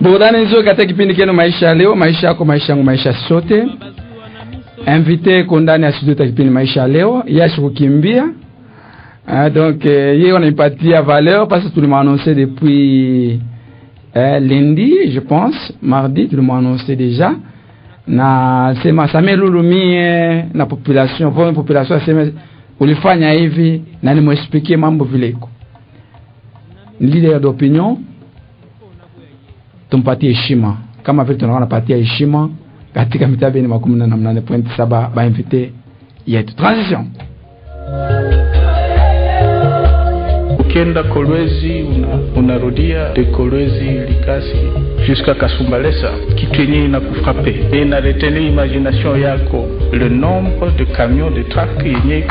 Burudani nzuri katika kipindi kenu maisha leo, maisha yako, maisha yangu, maisha sote. Invité kondani ya studio ta kipindi maisha leo, yashi kukimbia. Donc yeye wanaipatia valeur parce que tout le monde annoncé depuis lundi, je pense, mardi, tout le monde annoncé déjà. Na sema samelulumie na population, kwa population sema ulifanya hivi na nimwexpliquer mambo vile iko. Leader d'opinion tumpatie heshima kama vile tunaona patia heshima katika mitabe ni 18.7 ba invité yetu. Transition. Ukienda Kolwezi unarudia de Kolwezi Likasi jusqu'à Kasumbalesa, kitu yenye inakufrape na retenir imagination yako le nombre de camions de trucks yenye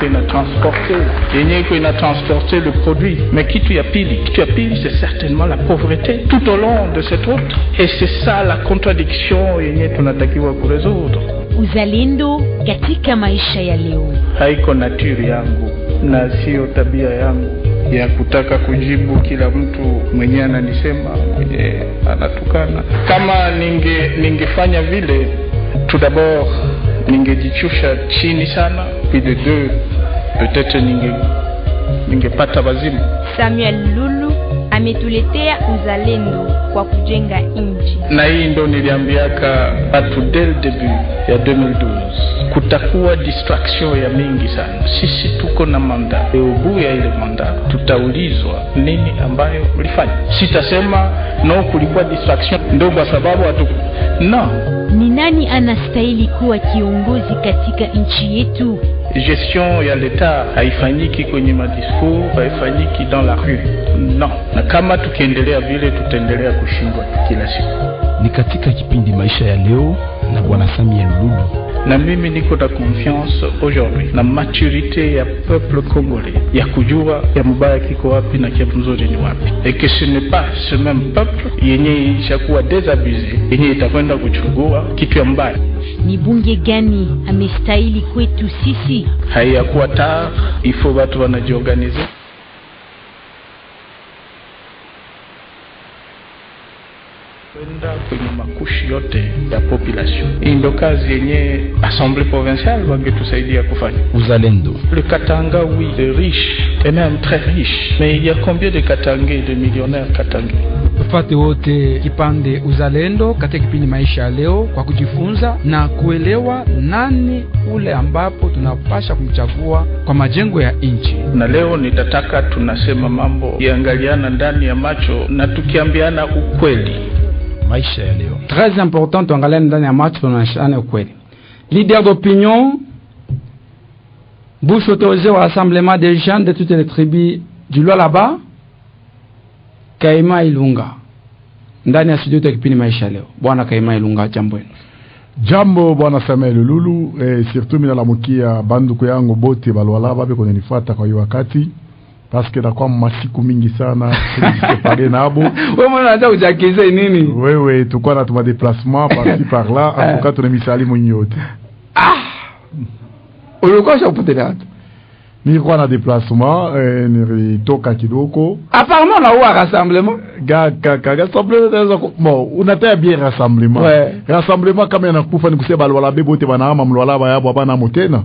ina transporter le produit. Mais kitu ya pili c'est certainement la pauvreté tout au long de cette route, et c'est ça la contradiction yenye tunatakiwa kuresoudre. Uzalendo katika maisha ya leo haiko nature yangu na sio tabia yangu ya kutaka kujibu kila mtu mwenye ananisema, mwenye anatukana. Kama ningefanya vile, tout d'abord ningejichusha chini sana, puis de deux peut-être ningepata wazimu. Samuel Lulu ametuletea uzalendo kwa kujenga nchi. Na hii ndo niliambiaka watu dès le début ya 2012. Kutakuwa distraction ya mingi sana. Sisi tuko na manda. Ubu ya ile manda tutaulizwa nini ambayo ulifanya. Sitasema no kulikuwa distraction ndo kwa sababu no. Ni nani anastahili kuwa kiongozi katika nchi yetu? Gestion ya l'État haifanyiki kwenye madiscours, haifanyiki dans la rue. Non. Na kama tukiendelea vile tutaendelea kushindwa kila siku. Ni katika kipindi maisha ya leo na bwana Samuel Lulu. Na mimi niko na confiance aujourd'hui na maturité ya peuple congolais ya kujua ya mbaya kiko wapi na kia mzuri ni wapi, et que ce n'est pas ce même peuple yenye ishakuwa désabusé yenye itakwenda kuchukua kitu ya mbaya. Ni bunge gani amestahili kwetu sisi? Haiyakuwa tard, il faut watu wanajiorganiser. Kwenda kwenye makushi yote ya population. Ndio kazi yenye assemblée provinciale wangetusaidia kufanya. Uzalendo. Le Katanga, oui, est riche, et même très riche. Mais il y a combien de Katangais, de millionnaires Katangais? Tufate wote kipande uzalendo katika kipindi maisha leo kwa kujifunza na kuelewa nani ule ambapo tunapasha kumchagua kwa majengo ya nchi. Na leo nitataka tunasema mambo iangaliana ndani ya macho na tukiambiana ukweli. Maisha ya leo. Très important tuangaliane ndani ya macho tunashana ukweli. Leader d'opinion, bouche autorisée au rassemblement des gens de toutes les tribus du Lualaba, Kaima Ilunga. Ndani ya studio ya kipindi maisha leo. Bwana Kaima Ilunga, jambo wenu. Jambo bwana Samuel Lulu, surtout mina la mukia banduku yangu bote balwalaba beko ninifuata kwa hiyo wakati. Parce que na kwa masiku mingi sana tukipare nabo. Wewe unataka ujakize nini? Wewe tukua na tuma déplacement par-ci par-là, en tout cas tunemisali mwenyote. Ulikuwa unapotelea. Nilikuwa na déplacement nilitoka kidogo. Apparemment na huwa rassemblement. Rassemblement bon, unataya bien rassemblement. Ouais. Rassemblement kama yanakufa ni kusema balwala bote banaama mlwala yabo hapana motena.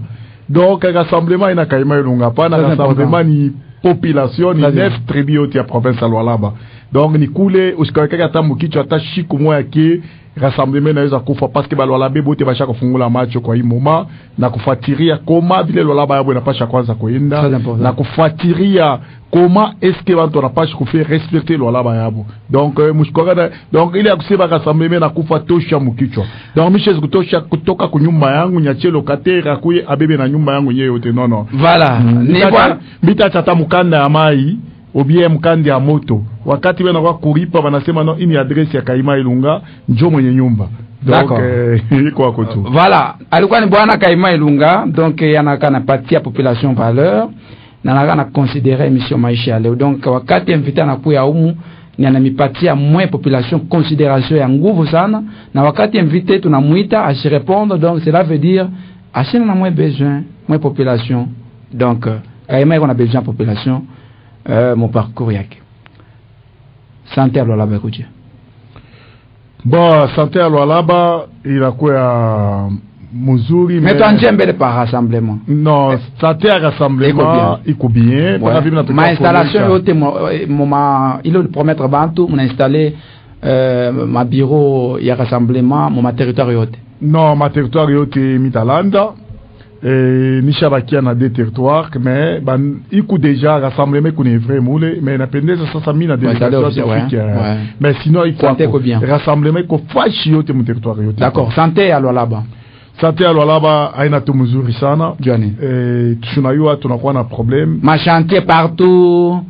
Donc rassemblement ina Kaima Ilunga pana, rassemblement ni population ni 9 tribus ya province ya Lualaba. Donc ni kule usikaweka hata mkicho hata shiku moya ki rassemblement inaweza kufa parce que balwala bote basha kufungula macho kwa hii moment na kufuatilia koma vile Lualaba yabo inapasha kwanza kuenda na kufuatilia koma est-ce que watu wanapasha kufaire respecter Lualaba yabo. Donc mshikogana donc ile ya kusema rassemblement na kufa tosha mkicho. Donc mishezi kutosha kutoka kunyumba yangu nyachelo katera kuye abebe na nyumba yangu yeye yote non. Voilà. Ni bwana bita chata mukanda ya mai obie mkandi ya moto. Wakati wena kwa kuripa wanasema no ini adresi ya Kaima Ilunga njo mwenye nyumba. Donc iko wako tu. Voilà, alikuwa ni bwana Kaima Ilunga, donc yanakana patia population valeur na nakana considérer mission maisha leo. Donc wakati invité na kuya humu ni anamipatia mwe population considération ya nguvu sana, na wakati invité tunamuita a se répondre, donc cela veut dire asina na mwe besoin mwe population. Donc Kaima iko na besoin population mon parcours yake. Santé Lualaba kuja. Bon, santé à Lualaba inakuwa muzuri, mais toi njembele par rassemblement. Non, santé à rassemblement iko bien. Ma installation yote moma il le promettre bantu mon installer ma bureau ya rassemblement mon territoire yote. Non, ma territoire yote mitalanda. Nishabakia na des territoires, mais iko déjà rassemblement qu'on est vrai moule, mais na pendeza sasa mina délégation mais sinon il faut rassemblement ko fashi yote mon territoire yote. D'accord, santé à Lualaba. Santé à Lualaba haina tu mzuri sana. Johnny. Tunayua tunakuwa na problème. Ma chantier partout.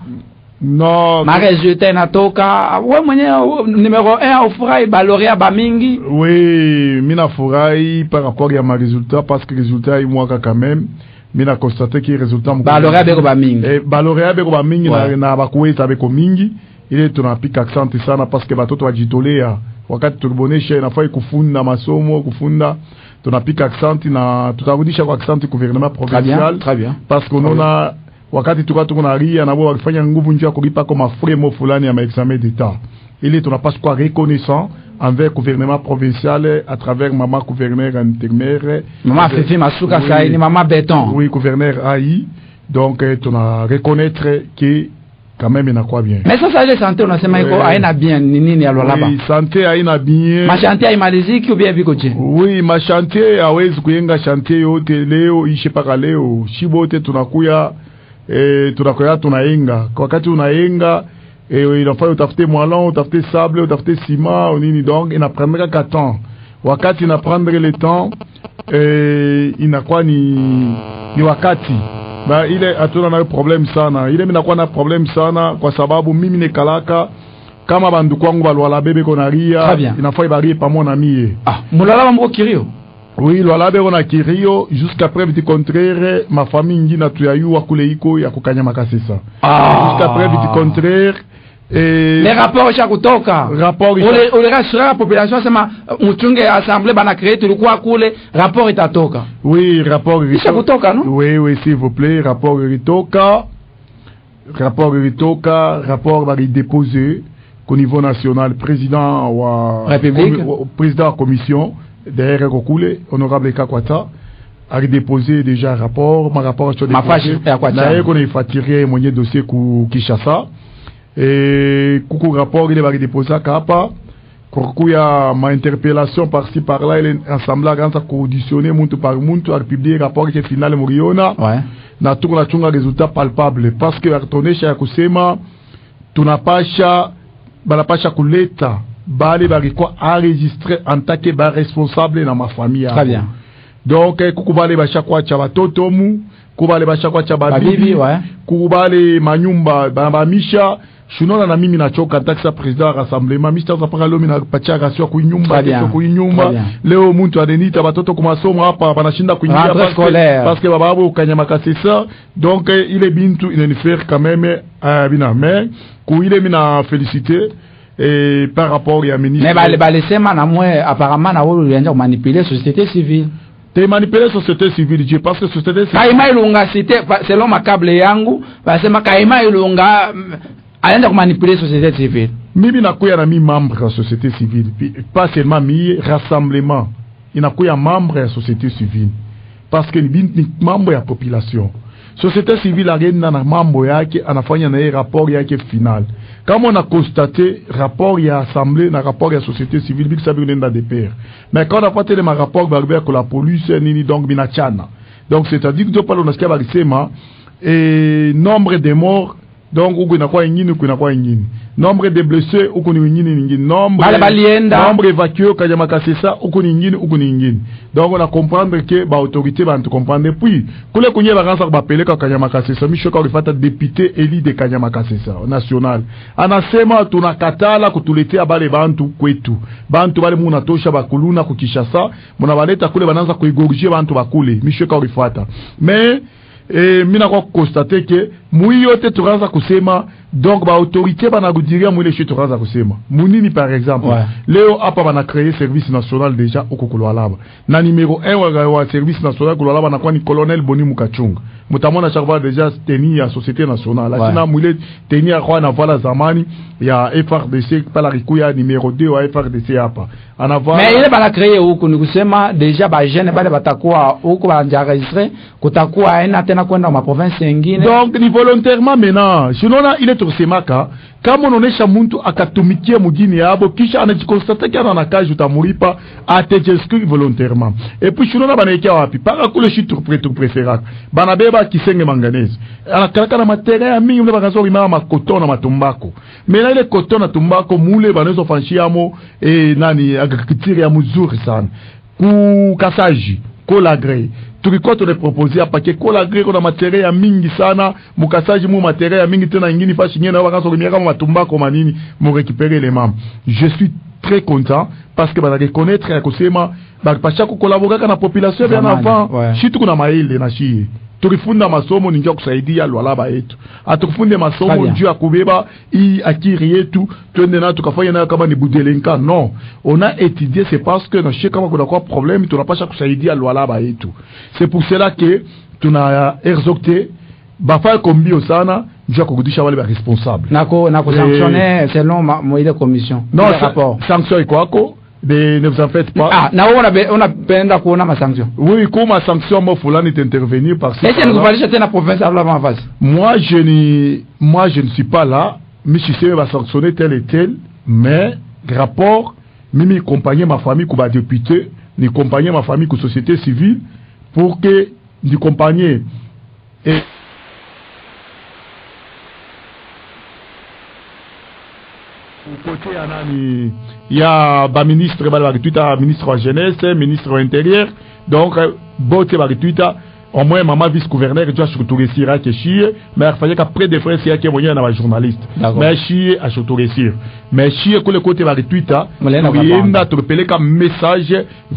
Non. Ma résultat natoka. Ouais mwenyewe numéro 1 ufurahi baloria ba mingi. Oui, mina furahi par rapport à ma résultat parce que résultat il mwaka quand même. Mina constaté que résultat mko. Baloria beko ba mingi. Baloria beko ba mingi na bakuweza beko mingi. Ile tunapika accent sana parce que batoto wajitolea. Wakati turbonesha inafai kufunda masomo kufunda tunapika accent na tutarudisha kwa accent gouvernement provincial. Très bien. Parce qu'on a wakati tunaria na wao wakifanya nguvu njia kulipa kama fremo fulani ya examen d'état. Ili tunapaswa kwa reconnaissant envers gouvernement provincial à travers maman gouverneur intérimaire. Maman Fifi Masuka Saini maman Béton. Oui, gouverneur AI. Donc tuna reconnaître que quand même inakuwa bien. Mais ça les santé unasema iko haina bien nini ya Lualaba? Oui, santé haina bien. Ma chantier haimaliziki ou bien biko je? Oui, ma chantier hawezi kuyenga chantier yote leo ishe paka leo. Shibote tunakuya tunayenga. Kwa wakati unayenga inafaa utafute mwalon, utafute sable, utafute ciment, nini donc inaprendra 4 temps. Wakati inaprendre le temps inakuwa ni wakati. Ba ile hatuna na problem sana. Ile minakuwa na problem sana kwa sababu mimi ni kalaka kama bandu kwangu balwala bebe konaria inafaa ibarie pamoja na mie. Ah, mulala mko kirio. Oui, Lualaba beko na kirio jusqu'à preuve du contraire ma famille ngina tuyayua kule iko ya kukanya makasisa. Jusqu'à preuve du contraire les rapports cha kutoka rapport ule rasura la population sema mchunge assemblée bana créer tulikuwa kule rapport itatoka. Oui, rapport cha kutoka no? Oui, s'il vous plaît, rapport ritoka va déposer au niveau national président wa République président de la commission derrière kokule honorable Kakwata a déposé déjà rapport ma rapport sur ma fâche ya Kakwata na yeko na ifatirie mwenye dossier ku Kinshasa. Et kuku rapport il va déposer hapa kukuya ma interpellation par-ci par-là il est ensemble à auditionner muntu par muntu a publier rapport qui final muriona na tukuna chunga résultat palpable parce que atonesha ya kusema tunapasha balapasha kuleta bale bariko enregistré en tant que ba responsable na ma famille. Très bien. Donc kukubale bashakwa cha batoto mu kubale bashakwa cha babibi kubale manyumba ba misha shunona na mimi nachoka taxa président rassemblement mista za paka leo mina pacha rasio kuinyumba leo muntu adenita batoto kwa masomo hapa banashinda kuingia parce que baba abo kanyama kasisa. Donc il est bintu il faire quand même bina mais ku ile mina féliciter et par rapport à ministre mais balesema na mwe apparemment na wolo ulianza manipuler société civile. Te manipuler société civile je pense que société civile kaima ilunga cité selon ma câble yangu basema kaima ilunga aenda kumanipuler société civile. Mimi nakuya na mi membre ya société civile pas seulement mi rassemblement inakuya membre ya société civile parce que ni membre ya population. Société civile agenda na mambo yake anafanya na rapport yake final. Kama on a constaté rapport ya assemblée na rapport ya société civile bik sabi nenda de pair. Mais quand on a pas tele ma rapport barber ko la police nini donc binachana. Donc c'est-à-dire que palo nasikia balisema nombre de morts donc uko inakuwa ingine uko inakuwa ingine. Nombre de blessés uko ni ingine nombre évacué kanyama kasesa uko ni ingine. Donc on a comprendre que ba autorité ba tu comprendre puis kule kunye ba kansa ba peleka kanyama kasesa mishoka ulifata député élu de kanyama kasesa national anasema tunakatala kutuletea bale bantu kwetu bantu bale muna tosha bakuluna kukishasa muna baleta kule bananza kuigorger bantu bakule mishoka ulifata mais mina kwa constater que muyote turanza kusema donc ba autorité banakudiria mwile shi tukaanza kusema munini par exemple leo hapa bana créer service national déjà au Lualaba na numéro 1 wa service national Lualaba na kwa ni colonel Boni Mukachunga mutamona chaque fois déjà tenir ya société nationale asina mwile tenir kwa na vala zamani ya FRDC pala rikuya numéro 2 wa FRDC hapa anavala mais ile bana créer huko ni kusema déjà ba jeune bale batakuwa huko banja enregistrer kutakuwa aina tena kwenda ma province nyingine donc ni volontairement maintenant sinona ile tusemaka kama unaonesha mtu akatumikia mjini yabo kisha anajikonstate kana na kazi utamulipa atejeskri volontairement et puis sinona banaekia wapi para kule shitu préféré bana beba kisenge manganese anakalaka na matériel ya mingi bakazo rimama makoton na matumbako mais là ile coton na tumbako mule banezo fanshiamo nani agriculture ya mzuri sana ku kasaji Colagre tulikuwa tunaproposer hapa ke Colagre kuna matériel ya mingi sana mukasaji mu matériel ya mingi tena ingine fashi nyene wakaanza kumia kama matumbako manini mu récupérer les membres. Je suis très content parce que bana reconnaître ya kusema bakapasha collaborer na population bien avant shitu kuna maile na shie tulifunda masomo ninja kusaidia Lualaba yetu atukufunde masomo njia kubeba hii akiri yetu twende na tukafanya nayo kama ni budelenka non on a étudié c'est parce que na shie kama kuna kwa problème tunapasha kusaidia Lualaba yetu c'est pour cela que tuna exhorté bafa kombio sana njia kurudisha wale ba responsable nako sanctionner selon ile commission non rapport sanction iko ne vous en faites pas. Ah, na on a penda kuona ma sanction. Oui, comme ma sanction mo fulani d'intervenir parce que est-ce que nous allons jeter la province à l'avant face? Moi je ne suis pas là, mais je sais va sanctionner tel et tel, mais rapport mimi accompagner ma famille comme député, ni accompagner ma famille comme société civile pour que ni accompagner et côté anani ya ba ministre ba retweeta ministre de la jeunesse, ministre de l'intérieur, donc bote ba retweeta au moins maman vice gouverneur tu as surtout réussir à chier mais il fallait qu'après des frères c'est qui moyen na ba journaliste mais chier à surtout réussir mais chier que le côté ba retweeta yenda to peleka message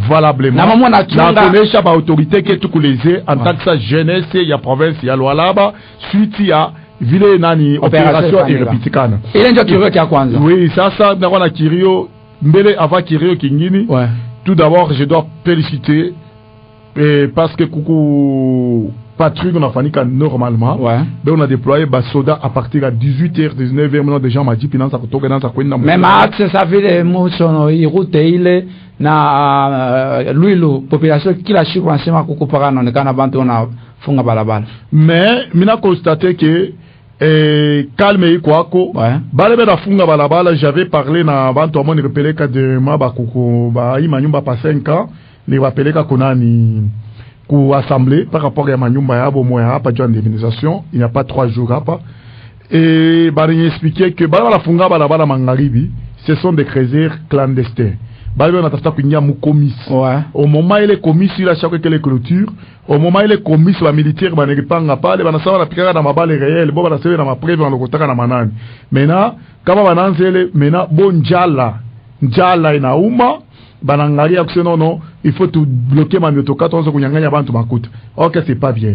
valablement na maman na connaître ba autorité que tu connaissais en tant que sa jeunesse ya province ya Lualaba suite ya vile nani opération irrepitikana ile ndio kirio kia kwanza. Oui, sasa na wana kirio mbele avant kirio kingine. Tout d'abord je dois féliciter parce que kuku patrouille on a fanika normalement. Ben on a déployé ba soda à partir à 18h 19h maintenant des gens m'a dit pinanza kutoka nanza kwenda même axe ça vile mosono irute ile na luilu population kila siku anasema kukupaka naonekana bantu na funga balabala mais mina constaté que calme kwako bale bena funga balabala j'avais parlé na bantu amoni repeleka de maba kuku ba imanyumba pa 5 ans ni wapeleka konani ku assemblée par rapport à manyumba yabo moya hapa jwa indemnisation il n'y a pas 3 jours hapa et bari expliquer que bala funga balabala mangaribi ce sont des créateurs clandestins bale on atasta kuingia mu commis au moment il est commis il a chaque quelle clôture au moment il est commis ba militaire ba neripanga pale bana sawa na pikaka na mabale réel bo bana sewe na mapreve na lokotaka na manani maintenant kama bananzele maintenant bon njala inauma banangalia kusema non il faut tout bloquer mamiotoka tonzo kunyanganya bantu makuta OK c'est pas bien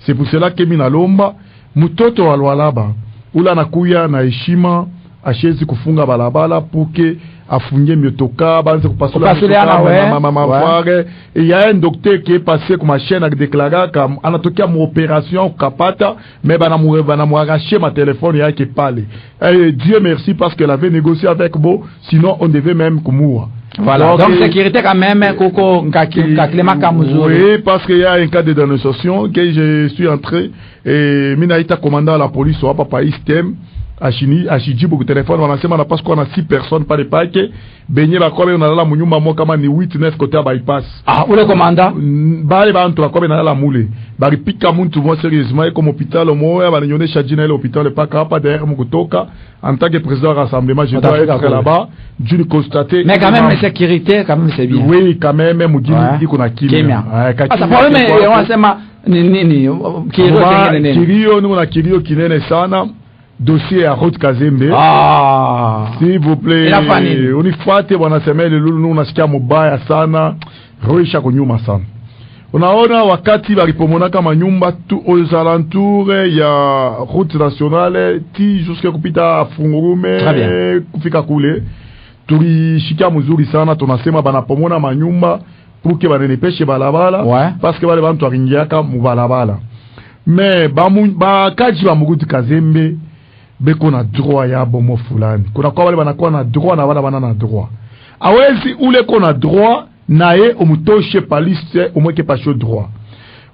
c'est pour cela que mina lomba mutoto wa Lualaba ula nakuya na heshima ashezi kufunga balabala pour que afungie miotoka banze kupasula mama et il y a un docteur qui est passé comme ma chaîne a déclaré comme anatokea mu opération kapata mais bana mu arracher ma téléphone yake pale et Dieu merci parce qu'elle avait négocié avec Bo sinon on devait même kumua. Voilà, donc sécurité quand même koko ngakilema kamuzuri. Oui, parce qu'il y a un cas de dénonciation que je suis entré et minaita commandant la police au papa système Ashiji beaucoup téléphone wanasema na parce qu'on a 6 personnes par le paquet benye ba kobe na la munyumba mo kama ni 8 9 côté bypass ule commandant bale bantu ba kobe na la mule bari pika muntu mo sérieusement comme hôpital moya ba nyonyesha jina ile hôpital paka hapa derrière mukutoka en tant que président du rassemblement je dois être là-bas je constater mais quand même la sécurité quand même c'est bien. Oui quand même mujini dit qu'on a kimia ça problème wanasema nini kirio ni na kirio kinene sana dossier à Route Kazembe. S'il vous plaît. On y fate bwana semele lulu nasikia mubaya sana. Roisha kunyuma sana. Unaona wakati walipomona kama nyumba tu aux alentours ya route nationale ti jusqu'à kupita Fungurume kufika kule tulishikia mzuri sana. Tunasema banapomona manyumba pour que banenepeshe balabala parce que wale bantu waringiaka mu balabala. Mais ba kaji ba Muruti Kazembe beko na droit ya bomo fulani. Kuna kwa wale banakuwa na droit na wala banana droit. Awezi ule kona droit nae omutoshe paliste omweke pasho droit.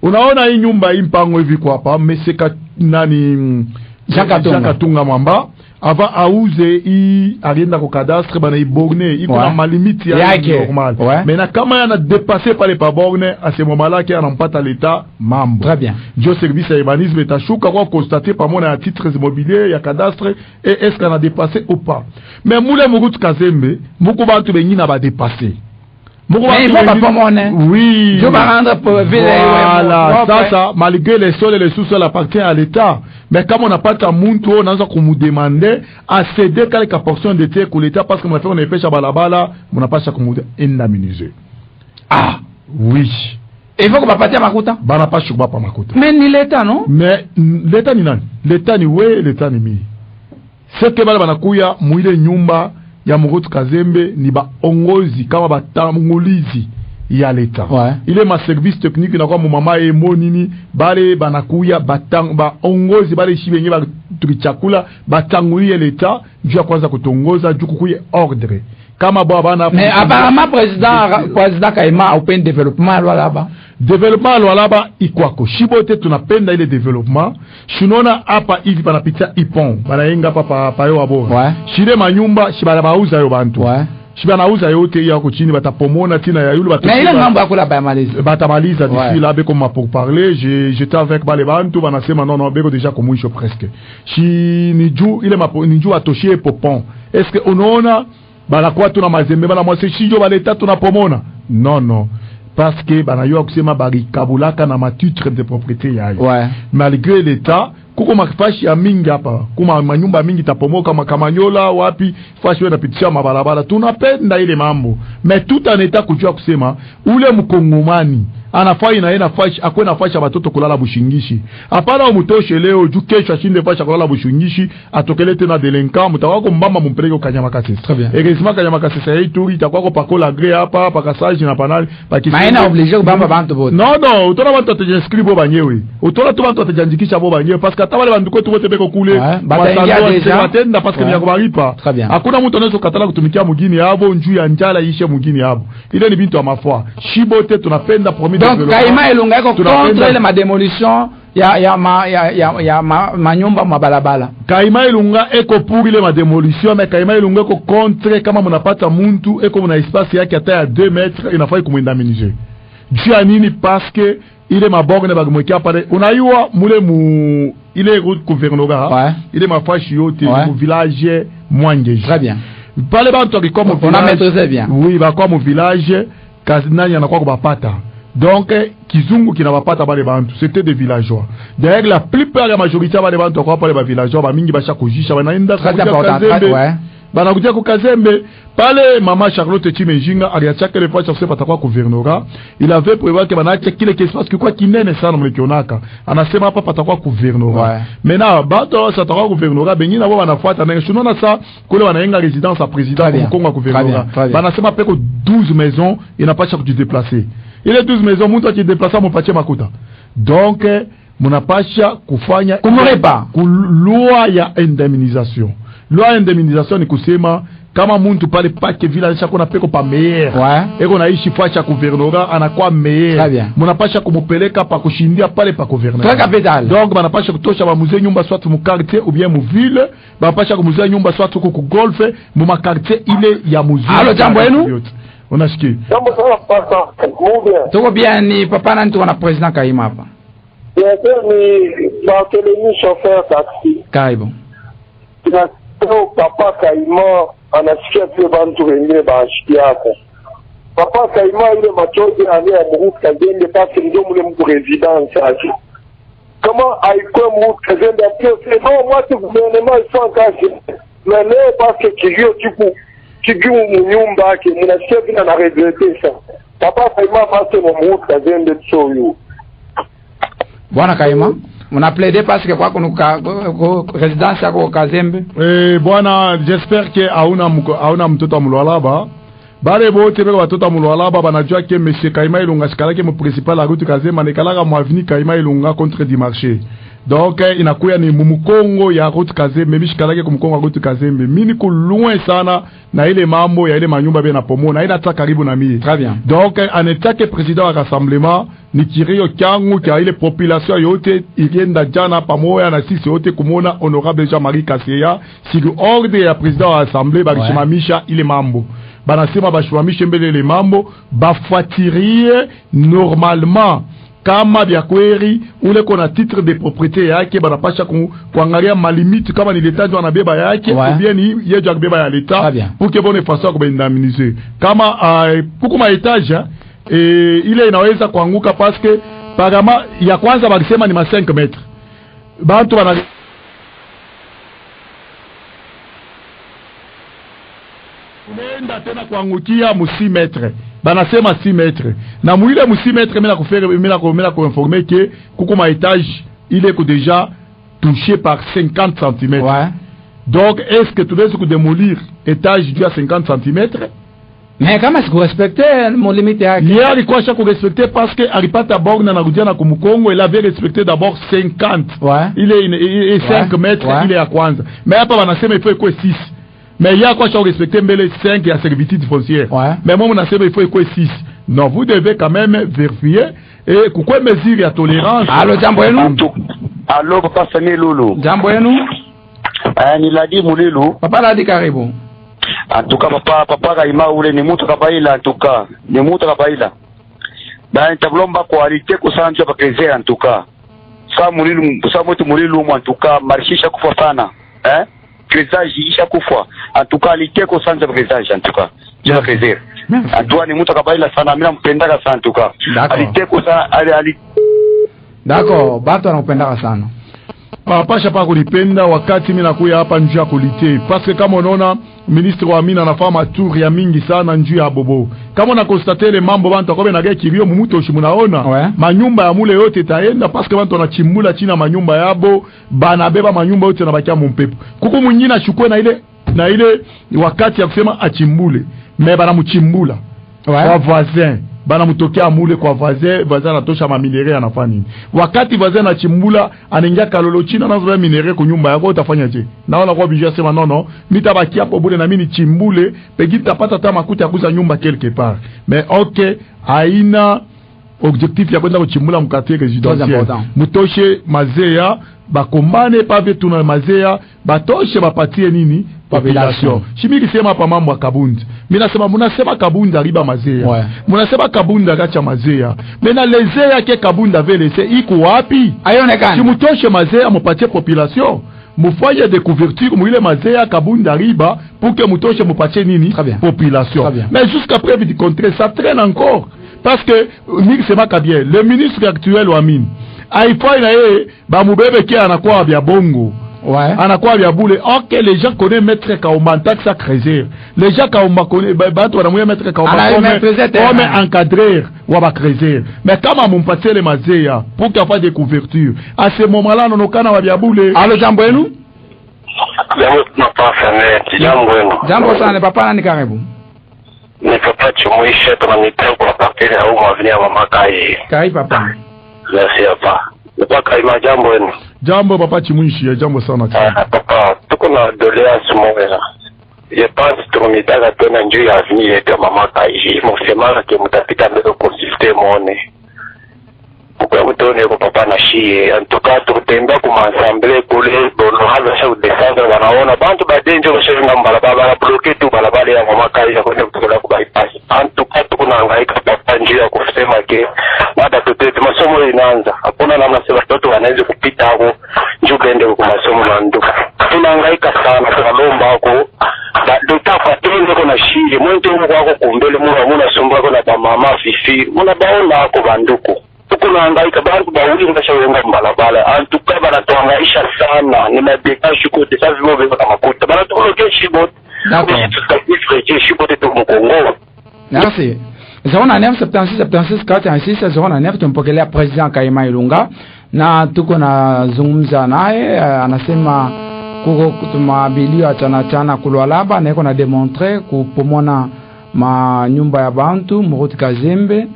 Unaona hii nyumba hii mpango hivi kwa hapa meseka nani Jakatunga Mwamba avant auze hii alienda kwa cadastre bana iborne iko na malimiti ya normal. Mais na kama yana dépasser par les pas borne à ce moment-là qui anampata l'état mambo. Très bien. Jo service à urbanisme etashuka kwa constater par mon à titres immobiliers ya cadastre et est-ce qu'on a dépassé ou pas. Mais moule Muruti Kazembe muko bantu bengi na ba dépasser. Mais il faut pas pomone. Oui. Je vais rendre pour voilà. Ça, malgré les sols et les sous-sols appartiennent à l'État. Mais comme on n'a pas de muntu, on a nous demander à céder quelques portions de terre pour l'État parce que mon frère on est pêche à balabala, on n'a pas ça comme indemniser. Ah, oui. Il faut que va partir à Makuta. Bah n'a pas chouba pas Makuta. Mais ni l'État non? Mais l'État ni nani? L'État ni we, l'État ni mi. C'est que bala banakuya muile nyumba ya Muruti Kazembe ni ba ongozi kama batangulizi ya leta. Ile ma service technique na kwa mama e monini bale banakuya ba ongozi bale shibenye ba tukichakula batangulie leta juu ya kwanza kutongoza juu kukuye ordre kama bana. Mais apparemment président Kaima open développement là-bas. Développement là-bas ikwako shibote tunapenda ile development shinona hapa hivi panapitia ipon banaenga hapa pa yo abo shile manyumba shibala bauza yo bantu shibana uza yote ya kuchini batapomona tina ya yulu mais ile mambo akula batamaliza d'ici là beko ma pour parler j'étais avec bale bantu banasema non beko déjà komwisho presque shi niju ile niju atoshie popon est-ce que unaona bala kwa tuna mazembe bala mwase shijo baleta tunapomona non parce que banayo kusema bari kabulaka na matitre de propriété yayo malgré l'état kuko mafashi ya mingi hapa kuma manyumba mingi tapomoka makamanyola wapi fashi wena pitisha mabarabara tunapenda ile mambo mais tout en état kujua kusema ule mkongomani anafai na yena fashi akwe na fashi batoto kulala bushingishi hapana umutoshe leo juu kesho ashinde fashi kulala bushingishi atokele tena delinquant mutawako mbamba mumpeleke kanyama kasese. Très bien. Egesima kanyama kasese hii turi itakwako pakola gré hapa pakasaji na panali pakisi. Maana obligé kubamba bantu bote. Non, utona bantu atajiscrire bo banyewe. Utona tu bantu atajandikisha bo banyewe parce que atabale bantu kwetu wote beko kule. Batenda parce que nyako baripa. Hakuna mtu anaweza kukatala kutumikia mugini yabo njuu ya njala ishe mugini yabo. Ile ni bintu ya mafua. Shibote tunapenda promis. Donc Kaima Ilunga eko contre ile madémolition ya manyumba mabalabala. Kaima Ilunga eko pour ile madémolition mais Kaima Ilunga eko contre kama munapata muntu eko muna espace yake hata ya 2 mètres inafai kumwindaminize. Jua nini parce que ile maborne bagumwekia pale unayua mule mu ile route gouvernorat ile mafashi yote mu village Mwanje. Très bien. Pale bantu akiko mu village. On a maîtrisé bien. Oui, ba kwa mu village kazinani anakuwa kubapata. Donc kizungu kinabapata bale bantu c'était des villageois. D'ailleurs la plupart la majorité bale bantu kwa pale ba villageois ba mingi basha kujisha banaenda banakuja ku Kazembe pale mama Charlotte Chimejinga aliachaka ile fois sur patakuwa gouvernorat il avait prévu que banaacha kile espace kwa kinene sana mlikionaka anasema hapa patakuwa gouvernorat maintenant bato sa takuwa gouvernorat bengi na bo banafuata na shunona sa kule wanaenga résidence à président kwa Kongo gouvernorat banasema peko 12 maisons inapasha kujidéplacer ile 12 maisons mtu akidéplacer mopatie makuta donc munapasha kufanya kumrepa loi ya indemnisation. Loi ya indemnisation ni kusema kama muntu pale pake village chako na peko pa meilleur eko naishi facha gouvernorat anakuwa meilleur munapasha kumupeleka pa kushindia pale pa gouvernorat. Donc banapasha kutosha ba muzee nyumba soit mu quartier ou bien mu ville banapasha kumuzee nyumba soit ku golf mu ma quartier ile ya muzee. Alo jambo yenu unasikia jambo sana papa tuko bien ni papa na ntu na president Kaima hapa ni Barthelemy chauffeur taxi karibu papa Kaima anasikia pia bantu wengine baashikiaka papa Kaima ile machozi ya Muruti Kazembe parce ndio mule mtu résidence yake kama haikuwa Muruti Kazembe après non moi c'est gouvernement ils sont engagés mais parce que kilio kigu munyumba yake mnasikia vile na regretter ça papa Kaima basi mu Kazembe tsoyo. Bwana Kaima, muna plaidé parce que kwa kunuka résidence yako Kazembe. Bwana, j'espère que hauna mtoto Mulwalaba. Bale bote beko watoto Mulwalaba banajua ke monsieur Kaima Ilunga sikalake mu principal la route Kazembe anekalaka mu avenue Kaima Ilunga contre du marché. Donc inakuya ni mumukongo ya route Kazembe, mishikalake kumukongo ya route Kazembe. Mini ku loin sana na ile mambo ya ile manyumba bena pomo na ile ataka karibu na mie. Très bien. Donc anetake président wa rassemblement ni kirio kyangu kia ile population yote ilienda jana pamoja na sisi yote kumona honorable Jean-Marie Kaseya siri ordre ya président wa assemblée bakishimamisha ile mambo. Banasema bashimamishe mbele ile mambo bafuatirie normalement kama vya kweli ule kona titre de propriété yake banapasha kuangalia malimite kama ni leta ndio anabeba yake ou bien ni yejo akibeba ya leta pour que bonne façon kubindaminiser kama kukuma etage ile inaweza kuanguka parce que pagama ya kwanza bakisema ni ma 5 metres bantu bana unaenda tena kuangukia mu 6 metres banasema 6 metres na muile mu 6 metres mena kuinformer que kukuma etage il est déjà touché par 50 cm. Ouais. Donc est-ce que tu laisses démolir étage du à 50 cm? Mais kama siku respecter mon limite yake. Il alikuwa shako respecter parce que alipata borne na rudia na kumukongo il avait respecté d'abord 50. Ouais. Il est 5 mètres, il est à kwanza. Mais hapa wanasema il faut quoi 6. Mais il y a quoi shako respecter mbele 5 ya servitude foncière. Ouais. Mais moi wanasema il faut quoi 6. Non, vous devez quand même vérifier et pourquoi mesure ya tolérance. Allo jambo yenu? Allo papa Sami Lulu. Jambo yenu? Ni Ladi Mulilu. Papa Ladi karibu. Antuka papa Kaima ule ni mtu kabaila antuka. Ni mtu kabaila. Ba ntablomba qualité kusanjwa bakezea antuka. Sa mtu Mulilu antuka marishisha kufa sana. Cresage isha kufa. Antuka qualité kusanjwa bakezea antuka. Je bakezea. Antua ni mtu kabaila sana mimi nampendaka sana antuka. Aliteko sana ali. D'accord, bato anakupendaka sana. Papa shapa kulipenda wakati mimi nakuya hapa njuu ya kulite parce que kama unaona ministre wa mina anafanya tour ya mingi sana njuu ya bobo kama una constate le mambo bantu akobe na gaki kirio mumuto shimunaona manyumba ya mule yote taenda parce que bantu wanachimbula china manyumba yabo banabeba manyumba yote na bakia mumpepo kuko mwingine achukue na ile wakati ya kusema achimbule mais bana mchimbula kwa voisin bana mutokea mule kwa voisin anatosha maminere anafanya nini wakati voisin anachimbula anaingia kalolo china nazo minere kwa nyumba yako utafanya je naona kwa bijua sema non mitabaki hapo bure na mimi chimbule pegi tapata hata makuta ya kuuza nyumba quelque part mais OK haina objectif ya kwenda kuchimbula mkatie residentiel mutoshe mazea bakombane pave tuna mazea batoshe bapatie nini population shimiki sema hapa mambo ya Kabundi mimi nasema mnasema Kabundi riba mazea mnasema Kabundi agacha mazea mena lezea ke Kabundi avelese iko wapi ayonekana simutoshe mazea mupatie population mufanye de couverture muile mazea Kabundi riba pour que mutoshe mupatie nini population mais jusqu'à preuve du contraire ça traîne encore parce que Nick Semaka bien le ministre actuel wa mine aifai na yeye ba mubebe kia anakuwa bya bongo anakuwa bya bule. OK, les gens connaissent maître Kaumba taxe à creuser les gens Kaumba connaissent bato wanamuya maître Kaumba comme encadrer wa ba creuser mais kama mumpatie le mazea pour qu'il fasse des couvertures à ce moment là nonokana wa bya bule. Allo jambo yenu? Jambo sana papa nani karibu? Ni papa Chumuisha tunamita kwa partner au mwavinia mama Kai. Kai papa. Merci papa. Papa Kaima jambo wenu. Jambo papa Chimuishi, jambo sana. Papa, tuko na doléance moja. Je pense tunamita tena njoo ya avenir yetu mama Kai. Msema ke mtapita mbele consulter muone. Kwa mtone kwa papa na shie. Antoka tutembea kwa ensemble kule bono haza sha udesandra wanaona bantu badenjo bashinga mbalabala bloquer tu balabala ya mama Kai ya kwenda kutoka kwa bypass. Antoka tunahangaika papa njia ya kusema ke baada tutete masomo inaanza. Hakuna namna sema watoto wanaweza kupita hapo njoo bende kwa masomo na nduka. Tunahangaika sana tunalomba huko. Dotaka tende kuna shie. Mwende huko kwako kumbele muna sumbua kwa mama fifi. Muna baona hapo banduku. Tunahangaika bado bauli ngashawenda mbalabala antuka bana tuhangaisha sana ni mabeka shukote sasa vimo vile kama makuta bana tuloke shibot d'accord shibot tu mkongo. Merci 0976 tumpokelea President Kaima Ilunga na tuko na zungumza naye, anasema kuko kutumabilio achana kulwalaba na iko na demontre kupomona ma nyumba ya bantu Muruti Kazembe.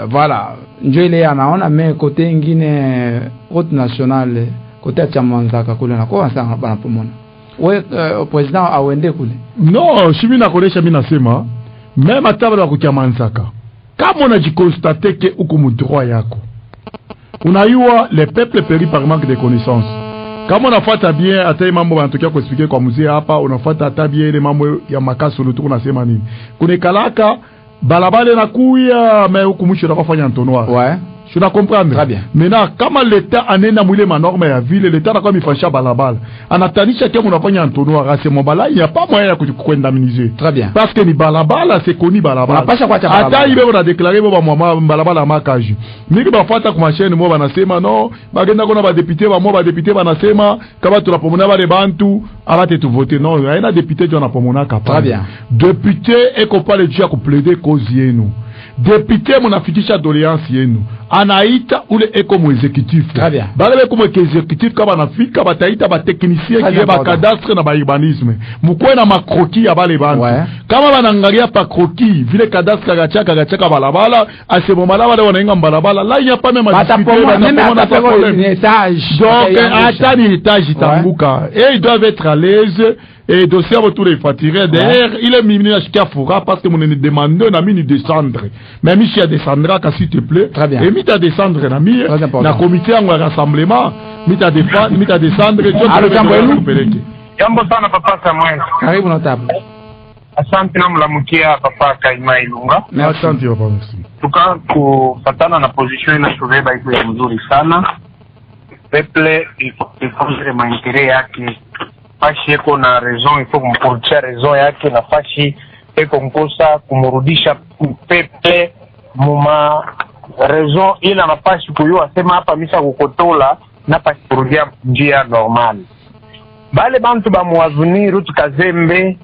Voilà, njo ile anaona me kote ingine route nationale kote cha Mwanzaka kule na kwa sana bana pomona. We president awende kule. No, shimi na konesha mimi nasema même atabala wa kutia Mwanzaka. Kama unajikonstate ke uko mu droit yako. Unayua le peuple périt par manque de connaissances. Kama unafuata bien hata mambo yanatokea kwa expliquer kwa mzee hapa, unafuata hata bien ile mambo ya makaso lutu unasema nini. Kuna kalaka balabale na kuya mais huku mwisho unafanya ntonwa. Ouais. Je dois comprendre. Très bien. Maintenant, comment l'État anena mwile manorme ya ville, l'État n'a pas mis fasha balabala. Anatanisha kia munafanya ntonwa rase mobala, il n'y a pas moyen ya kuendaminiser. Très bien. Parce que ni balabala, c'est connu balabala. Unapasha kwa cha balabala. Ata ibe on a déclaré bo ba balabala makaji. Niki bafata kuma chaîne mo banasema no, bagenda kona ba député banasema kama tunapomona ba bantu abate tu voter non, haina député jona pomona kapa. Très bien. Député eko pale jia ku plaider cause yenu. Député munafikisha doléance yenu. Anaita ule eko mu exécutif. Bale ko mu exécutif kama nafika bataita ba technicien qui ba cadastre na ba urbanisme. Mukwe na makroki ya bale bantu. Kama banangalia pa kroki, vile cadastre gachaka balabala, à ce moment-là wale wanainga balabala, là il y a pas même à discuter. Donc ata ni étage itanguka et ils doivent être à l'aise. Et dossier à tous les fatigués. D'ailleurs, il est mis à Chiafoura parce que mon demande n'a mis descendre. Mais Michi a descendra, s'il te plaît. Très bien. Et mis à descendre, n'a mis, na comité en rassemblement, mis à descendre, Jambo sana papa Samuel. Karibu notable. Asante na mlamukia papa Kaima Ilunga. Asante papa, merci. Tuka kufatana na position ina shubeba iko ya mzuri sana. Peple ifondre maendeleo yake. Fashi eko na raison, il faut kumportia raison yake na fashi eko mkosa kumurudisha pepe muma raison ila nafashi kuyua sema hapa misa kukotola na fashi kurudia njia normal. Bale bantu ba muazuni Ruti Kazembe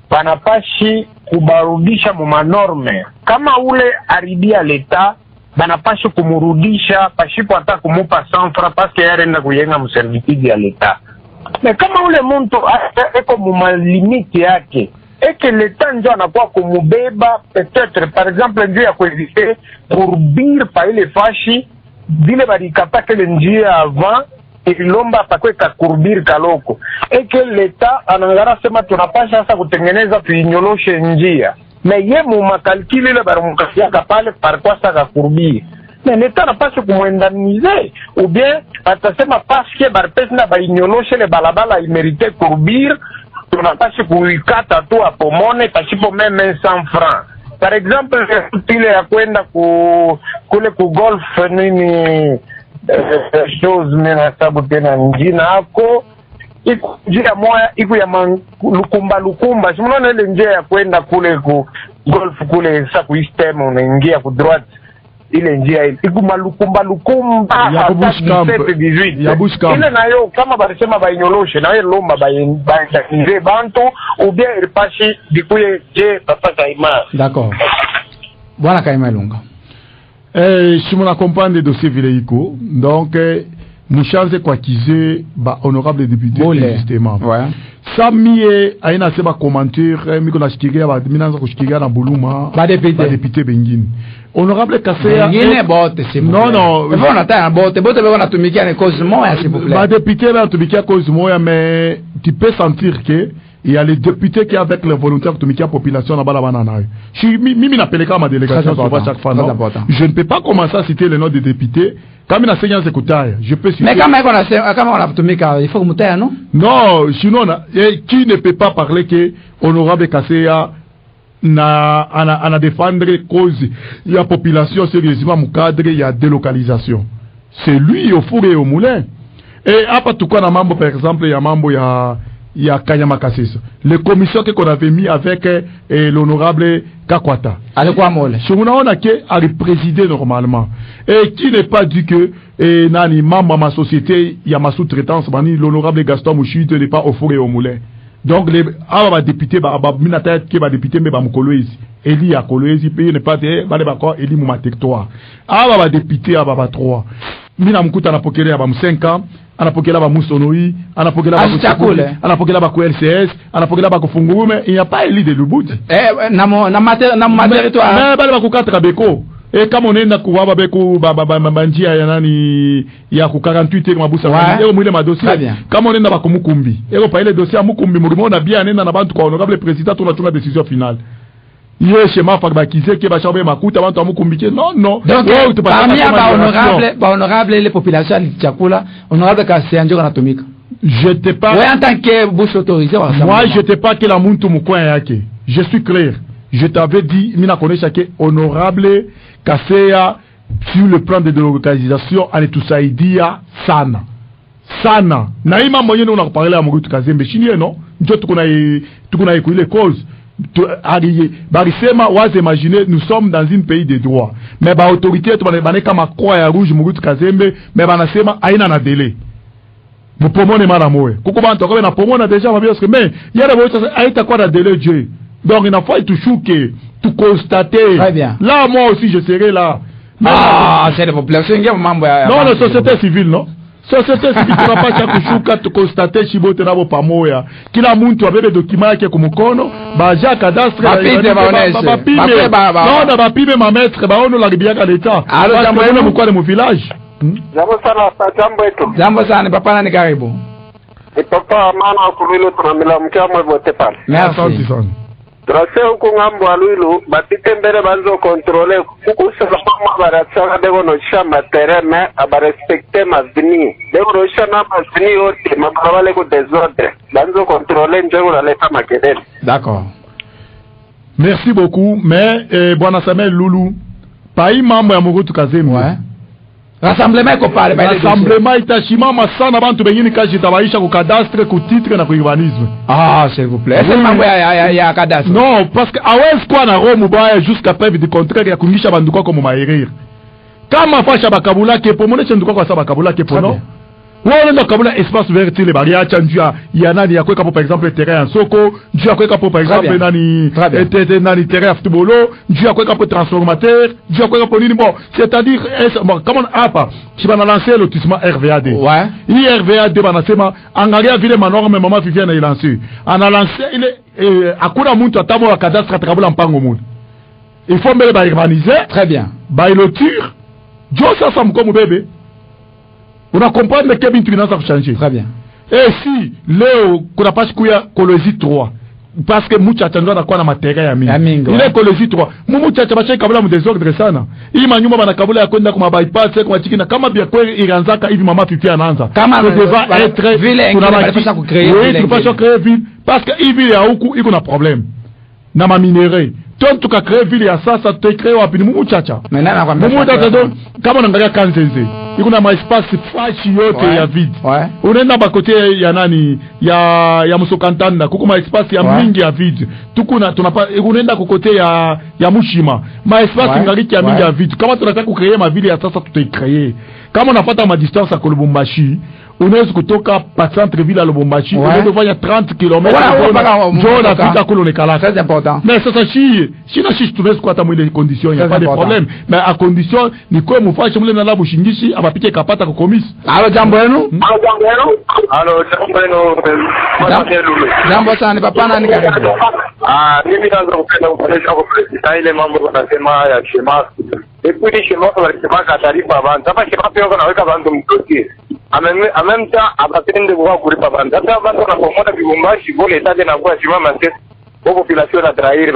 banapashi kubarudisha muma norme. Kama ule aridia leta banapashi kumurudisha pashipo hata kumupa sanfra paske yarenda kuyenga mservitidi ya leta. Mais kama ule muntu eko muma limite yake eke leta njo anakuwa kumubeba peut-être par exemple njia ya kuevite kurbir pa ile fashi vile barikapake le njia avant ilomba pakwe kakurbir kaloko eke leta anangara sema tunapasha sasa kutengeneza tuinyoloshe njia mais ye muma kalkili ile barumukasiaka pale parkwa saka kurbir mais l'État n'a pas ce qu'on indemniser ou bien atasema parce que barpesi na bainyoloshe le balabala imérité courbir tunapasha kuikata tu hapo mone pasipo meme 100 francs. Par exemple ile ya kwenda kule ku golf nini shows mena sababu tena njina hako iko njia moja iko ya lukumba simuona ile njia ya kwenda kule ku golf kule sasa ku system unaingia ku droite ile njia iko malukumba ya kubush camp ya bush camp ile nayo kama barisema bainyoloshe na ile lomba bainze bantu ou bien iripashi dikuye je papa Kaima. D'accord. Bwana Kaima Ilunga. Je me accompagne dossier Vileiko. Donc mchanze kwa kize ba honorable député justement. Ouais. Samie aina sema commentaire miko na shikiria ba minaanza kushikiria na buluma ba député bengine. Honorable Kasea bengine bote s'il vous plaît. Non. On attend bote bana tumikia ne cause moya s'il vous plaît. Ba député ba tumikia cause moya mais tu peux sentir que il y a les députés qui avec les volontaires tumikia population na bala bana nayo. Mimi napeleka ma délégation sur chaque fois non. Je ne peux pas commencer à citer les noms des députés. Comme il a séance écoutée, je peux citer. Mais quand on a tumika, il faut que mutaye non? Non, sinon qui ne peut pas parler que honorable Kasea na défendre cause il y a population sérieusement mu cadre il y a délocalisation. C'est lui au four et au moulin. Et hapa tukua na mambo par exemple il y a mambo ya Kanyama Kasesa. Les commissions qu'on avait mis avec l'honorable Kakwata. Alikuwa mole. Je unaona que a présidé normalement. Et qui n'est pas dit que nani membre ma société il y a ma sous-traitance bani l'honorable Gaston Mouchide n'est pas au four et au moulin. donc les aba député ba mina tête ke ba député me ba mkolwezi eli ya kolwezi pays ne pas te ba ba ko eli mu territoire aba ba député aba ba 3 mina mkuta anapokelewa ba 5 ans anapokelewa ba Musonoi anapokelewa ba Chakule anapokelewa ba LCS anapokelewa ba Kufungume il n'y a pas eli de Lubudi na territoire mais ba ku 4 beko et kama unaenda kuwaba beku njia ya nani ya ku 48 mabusa eo mwile madossier kama unaenda ba kumukumbi eo pa ile dossier mukumbi mulimona bien nenda na bantu kwa honorable président tunachunga décision finale ye shema fa bakize ke ba chabe makuta bantu amukumbike non donc parmi ba honorable les populations de Chakula honorable Kasianjo anatumika je te pas ouais en tant que bouche autorisée moi je te pas que la muntu mukwa yake je suis clair je t'avais dit mina connaître que honorable Kasea sur le plan de délocalisation anatusaidia sana na ima moyeno unakuparela Mobutu Kazembe chini non ndio tukuna ile cause barisema waze imaginer nous sommes dans un pays de droit mais ba autorité to baneka makwa ya rouge Mobutu Kazembe mais banasema aina na délai vous pomone mara moe kuko bantu ko na pomona déjà va bien parce que mais yere bo aita kwa na délai Dieu. Donc il n'a pas tout chouquer, tout constater. Très bien. Là, moi aussi, je serai là. C'est la population qui est membre. Non, la société civile, non. Société civile, tu n'as pas chaque chouka, tu constater, chibote na bo pamoya. Kila muntu abebe document yake kumukono, baja cadastre. Non, ba pime ma maître, ba ono la ribiaka l'État. Alors, jambo mukwa le mu village. Jambo sana papa nani karibu. Et papa mana kumilo tunamila mkiamwe vote pale. Merci. Trase huku ngambo aluilu batite mbele banzo kontrole kuku salama baratsanga dego no shamba tereme abarespecte mavini dego no shamba mavini yote mabarabale ku désordre banzo kontrole njego la leta makelele. D'accord. Merci beaucoup mais bwana Samuel Lulu pai mambo ya Mobutu Kazembe. Ouais. Rassemblement ko pale ba rassemblement itashimama sana bantu bengine kaji tabaisha ku cadastre ku titre na ku urbanisme. S'il vous plaît. C'est mambo ya cadastre. Non, parce que awezi kwa na Rome baya jusqu'à preuve du contraire ya kungisha bandu kwa comme maerere. Kama fasha bakabula ke pomonesha nduko kwa sababu bakabula ke pono. Wao ndio kabula espace vert les barrières chanjua ya nani ya kweka par exemple terrain en soko, njua kweka par exemple nani terrain footballo, njua kweka pour transformateur, njua kweka pour nini bon, c'est-à-dire comment hapa qui va lancer lotissement RVAD. Ouais. Il RVAD banasema angalia vile manorme mama Fifi na ilancer. Ana lancé ile akuna muntu atamo wa cadastre atakabula mpango mundu. Il faut mbele ba urbaniser. Très bien. Ba loture. Jo ça mkomo bébé. On a compris que bintu binanza kuchanger. Très bien. Et si leo kuna pasi kuya Kolwezi 3 parce que mucha atandwa na kwa na matega ya mingi. Ile Kolwezi 3 mucha chabasha kabla mu désordre sana. Hii manyumba bana kabula ya kwenda kuma bypass kwa chikina kama bia kweli iranzaka hivi mama Fifi anaanza. Kama devant être ville tunapasha ku créer. Oui, tunapasha créer ville parce que hivi ya huku iko na problème. Na ma minerai. Toi tu ka créer ville ya sasa tu créer wapi mucha cha. Maintenant nakwambia. Mucha cha kama unaangalia Kanzenze. Iko na espace fashi yote ya vide. Ouais. Unaenda ba kote ya nani ya Musokantanda kuko ma espace ya mingi ya vide. Tukuna tunapa unaenda kote ya Mushima. Ma espace ngaliki ya mingi ya vide. Kama tunataka kucreer ma ville ya sasa tutaicreer. Kama unafuata ma distance ya Lubumbashi, unaweza kutoka pa centre ville à Lubumbashi, unaweza kufanya 30 km. Ndio unafika kule unekala. C'est important. Mais sasa si tunaweza kuata mwile condition, il y a pas de problème. Mais à condition ni kwa mfashe mule na labu shingishi apapike kapata kwa komisi. Halo jambo yenu? Halo jambo yenu. Jambo sana papa nani karibu. Mimi naanza kupenda kuonesha kwa president ile mambo wanasema ya shema. Depuis shema wanasema kwa taarifa bana. Sasa shema pia wanaweka bantu mkoki. Amemta abapende kwa kulipa bana. Sasa bantu wanapomona Kibumbashi vole tade na kwa shema mante. Kwa population na trair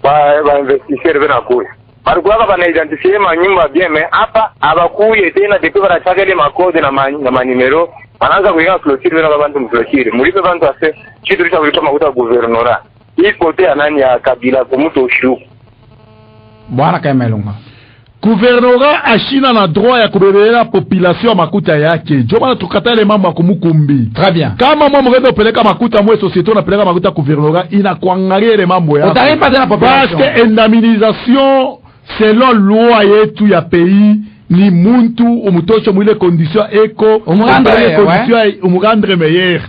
ba investisseur bena kwa. Barikuwa bana identifier manyumba bien mais hapa abakuye tena depuis barachaka ile makode na manimero. Wanaanza kuingia clôture bena bantu mclôture. Mulipe bantu ase kitu cha kulipa makuta gouvernorat. Hii kote ya nani ya kabila kumuto ushu. Bwana Kaimelunga. Gouvernorat ashina na droit ya kubebelea population makuta yake. Joma tukatale mambo ya kumukumbi. Très bien. Kama mwa mredo peleka makuta mwe société unapeleka makuta gouvernorat inakuangalia ile mambo yako. Utalipa tena population. Parce que indemnisation selon loi yetu ya pays ni muntu umutosho mwile condition eko umurandre meilleure.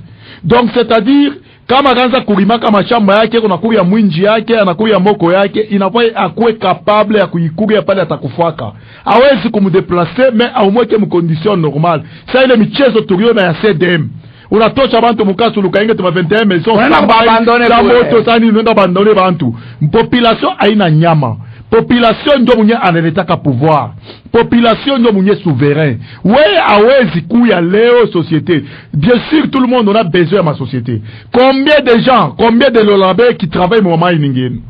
Donc c'est-à-dire kama kanza kulima kama shamba yake kuna kuya mwinji yake anakuya mboko yake inafaa akuwe capable ya kuikuria pale atakufaka hawezi kumdeplacer mais au moins que mu condition normale ça ile michezo tuliona ya CDM unatosha bantu mukasu lukainge tuma 21 maison za moto sani nenda abandone bantu population haina nyama population ndio mwenye analetaka pouvoir population ndio mwenye souverain wewe hawezi kuya leo société bien sûr tout le monde on a besoin de ma société combien de gens combien de lolabé qui travaillent moment iningine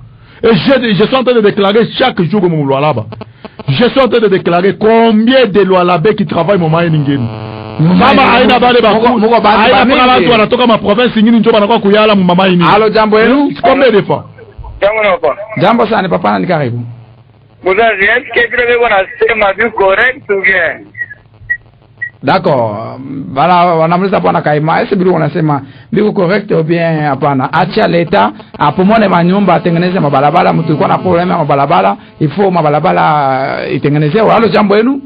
et je suis en train de déclarer chaque jour mon lolaba je suis en train de déclarer combien de lolabé qui travaillent moment iningine mama aina bale baku aina kuna watu wanatoka ma province nyingine ndio banakuwa kuyala mu mama ini alo jambo yenu combien de fois jambo sana papa na karibu Muzazi, est-ce que tu veux qu'on a vu correct ou bien? D'accord. Bala wanamliza bwana Kaima, ese bilu wanasema biko correct ou bien hapana. Acha leta apomone manyumba atengeneze mabalabala, mtu yuko na problem ya mabalabala, ifo mabalabala itengenezewe. Halo jambo yenu?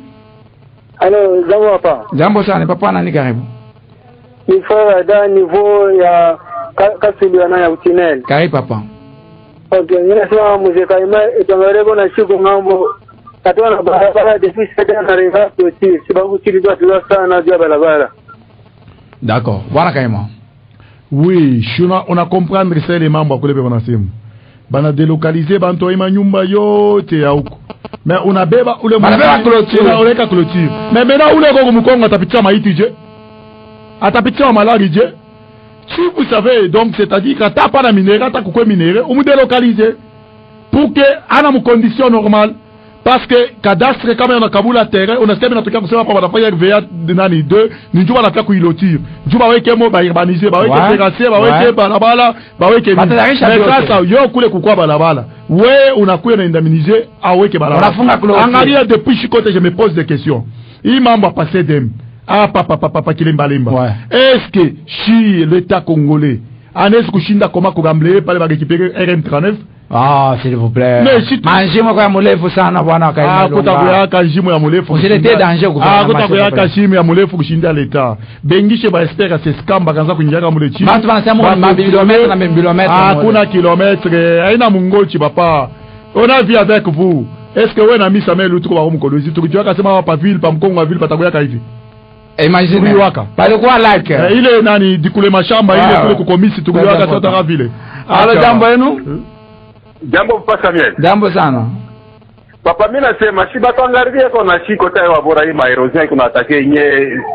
Halo jambo hapa. Jambo sana papa na karibu. Ifo da niveau ya kasiliana ya utinel. Karibu papa. Okay, ninasema mzee Kaima itangareko na siku ngambo katona barabara depuis cette année na aussi sababu kilikuwa sana juu barabara. D'accord. Bwana Kaima. Oui, on a comprendre ça les membres kule bana simu. Bana délocaliser banto ima nyumba yote ya huko. Mais on a beba ule unaweka clôture. Mais maintenant ule kwa mkongo atapitia maiti je? Atapitia malari je? Si vous savez, donc c'est-à-dire que t'as pas de minerai, t'as quoi minerai, on me délocalise pour que à une condition normale, parce que cadastre quand même on a Kaboula terrain, on a ce qu'on a fait kusema pa bafanya RVA de nani 2, ni njuma na fia kuilotir. Njuma weke mo ba urbaniser, ba weke terrasser, ba weke balabala, ba weke mais sasa yo kule kukwa balabala. Ouais, on a quoi na indemniser, a weke balabala. Angalia depuis chikote je me pose des questions. Il m'a passé dem. Ah papa Kilembalemba. Ouais. Est-ce que si l'État congolais est-ce que Shinda comment kugambler par récupérer RM39? Ah s'il vous plaît. Mais si manjimo kwa mulefu sana bwana Kaima. Ah kutakuya kajimo ya mulefu. Usilete danger kwa. Ah kutakuya kajimo ya mulefu kushinda l'État. Bengishe ba espera se scamba kanza kuingia mule chini. Batu wanasema ma kilomètre na kilomètre. Ah kuna kilomètre haina mungochi papa. On a vu avec vous. Est-ce que wewe na misa melu tuko ba mkolozi tukijua kasema pa ville pa mkongo wa ville patakuya hivi. Imagine waka palikuwa like ile nani dikule mashamba ile kule kukomisi tukuliwaka sasa vile. Halo jambo yenu? Jambo papa Samuel. Jambo sana. Papa mimi nasema si batangalia kwa shiko tayo wabora hii maerosion kuna atake nye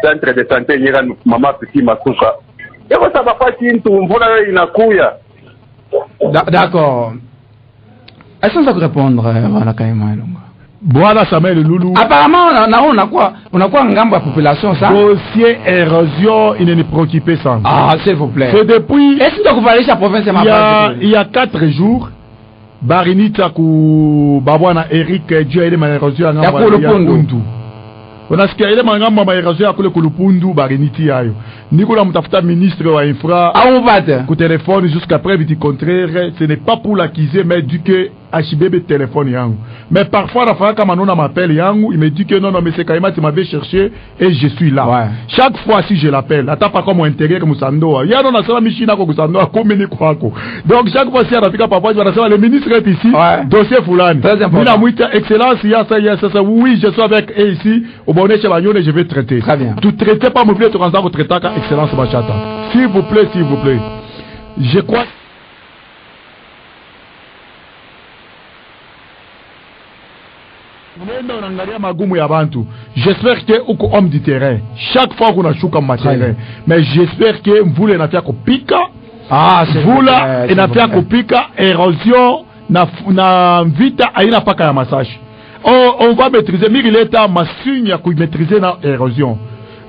centre de santé nyega mama piki masuka. Yako sababu kwa kintu mbona wewe inakuya? D'accord. Est-ce que ça peut répondre bwana Kaima Ilunga? Bwana Samuel Lulu. Apparemment unakuwa ngambo ya population ça. Dossier érosion il ne préoccupe ça. Ah s'il vous plaît. C'est depuis est-ce que tu peux la province il y a 4 jours Barinita ku babwana Eric Dieu ile érosion ngamba ya Kundu. Unasikia ile mangamba ma érosion ya kule kulupundu Bariniti yayo. Niko na mtafuta ministre wa infra. Ah on va ku téléphone jusqu'à preuve du contraire, ce n'est pas pour l'accuser mais du que HBB téléphone yangu. Mais parfois la fois quand on m'appelle yangu, il me dit que non mais c'est Kaima tu m'avais cherché et je suis là. Ouais. Chaque fois si je l'appelle, attends pas comme intérêt comme Sandoa. Ya non na sala mishina ko Sandoa komeni kwako. Donc chaque fois si anafika papa je vais le ministre est ici, ouais. Dossier fulani. Mina muita excellence ya ça oui, je suis avec et ici au bonnet Banyone je vais traiter. Très bien. Tu traitez pas mon blé tu rentres traiter ka excellence Bachata. S'il vous plaît. Je crois j'espère que uko homme du terrain chaque fois qu'on a chouka matériel mais j'espère que vous les n'afia kopika vous là et n'afia kopika érosion na vita aina paka ya massage on va maîtriser l'état masigne ya maîtriser na érosion.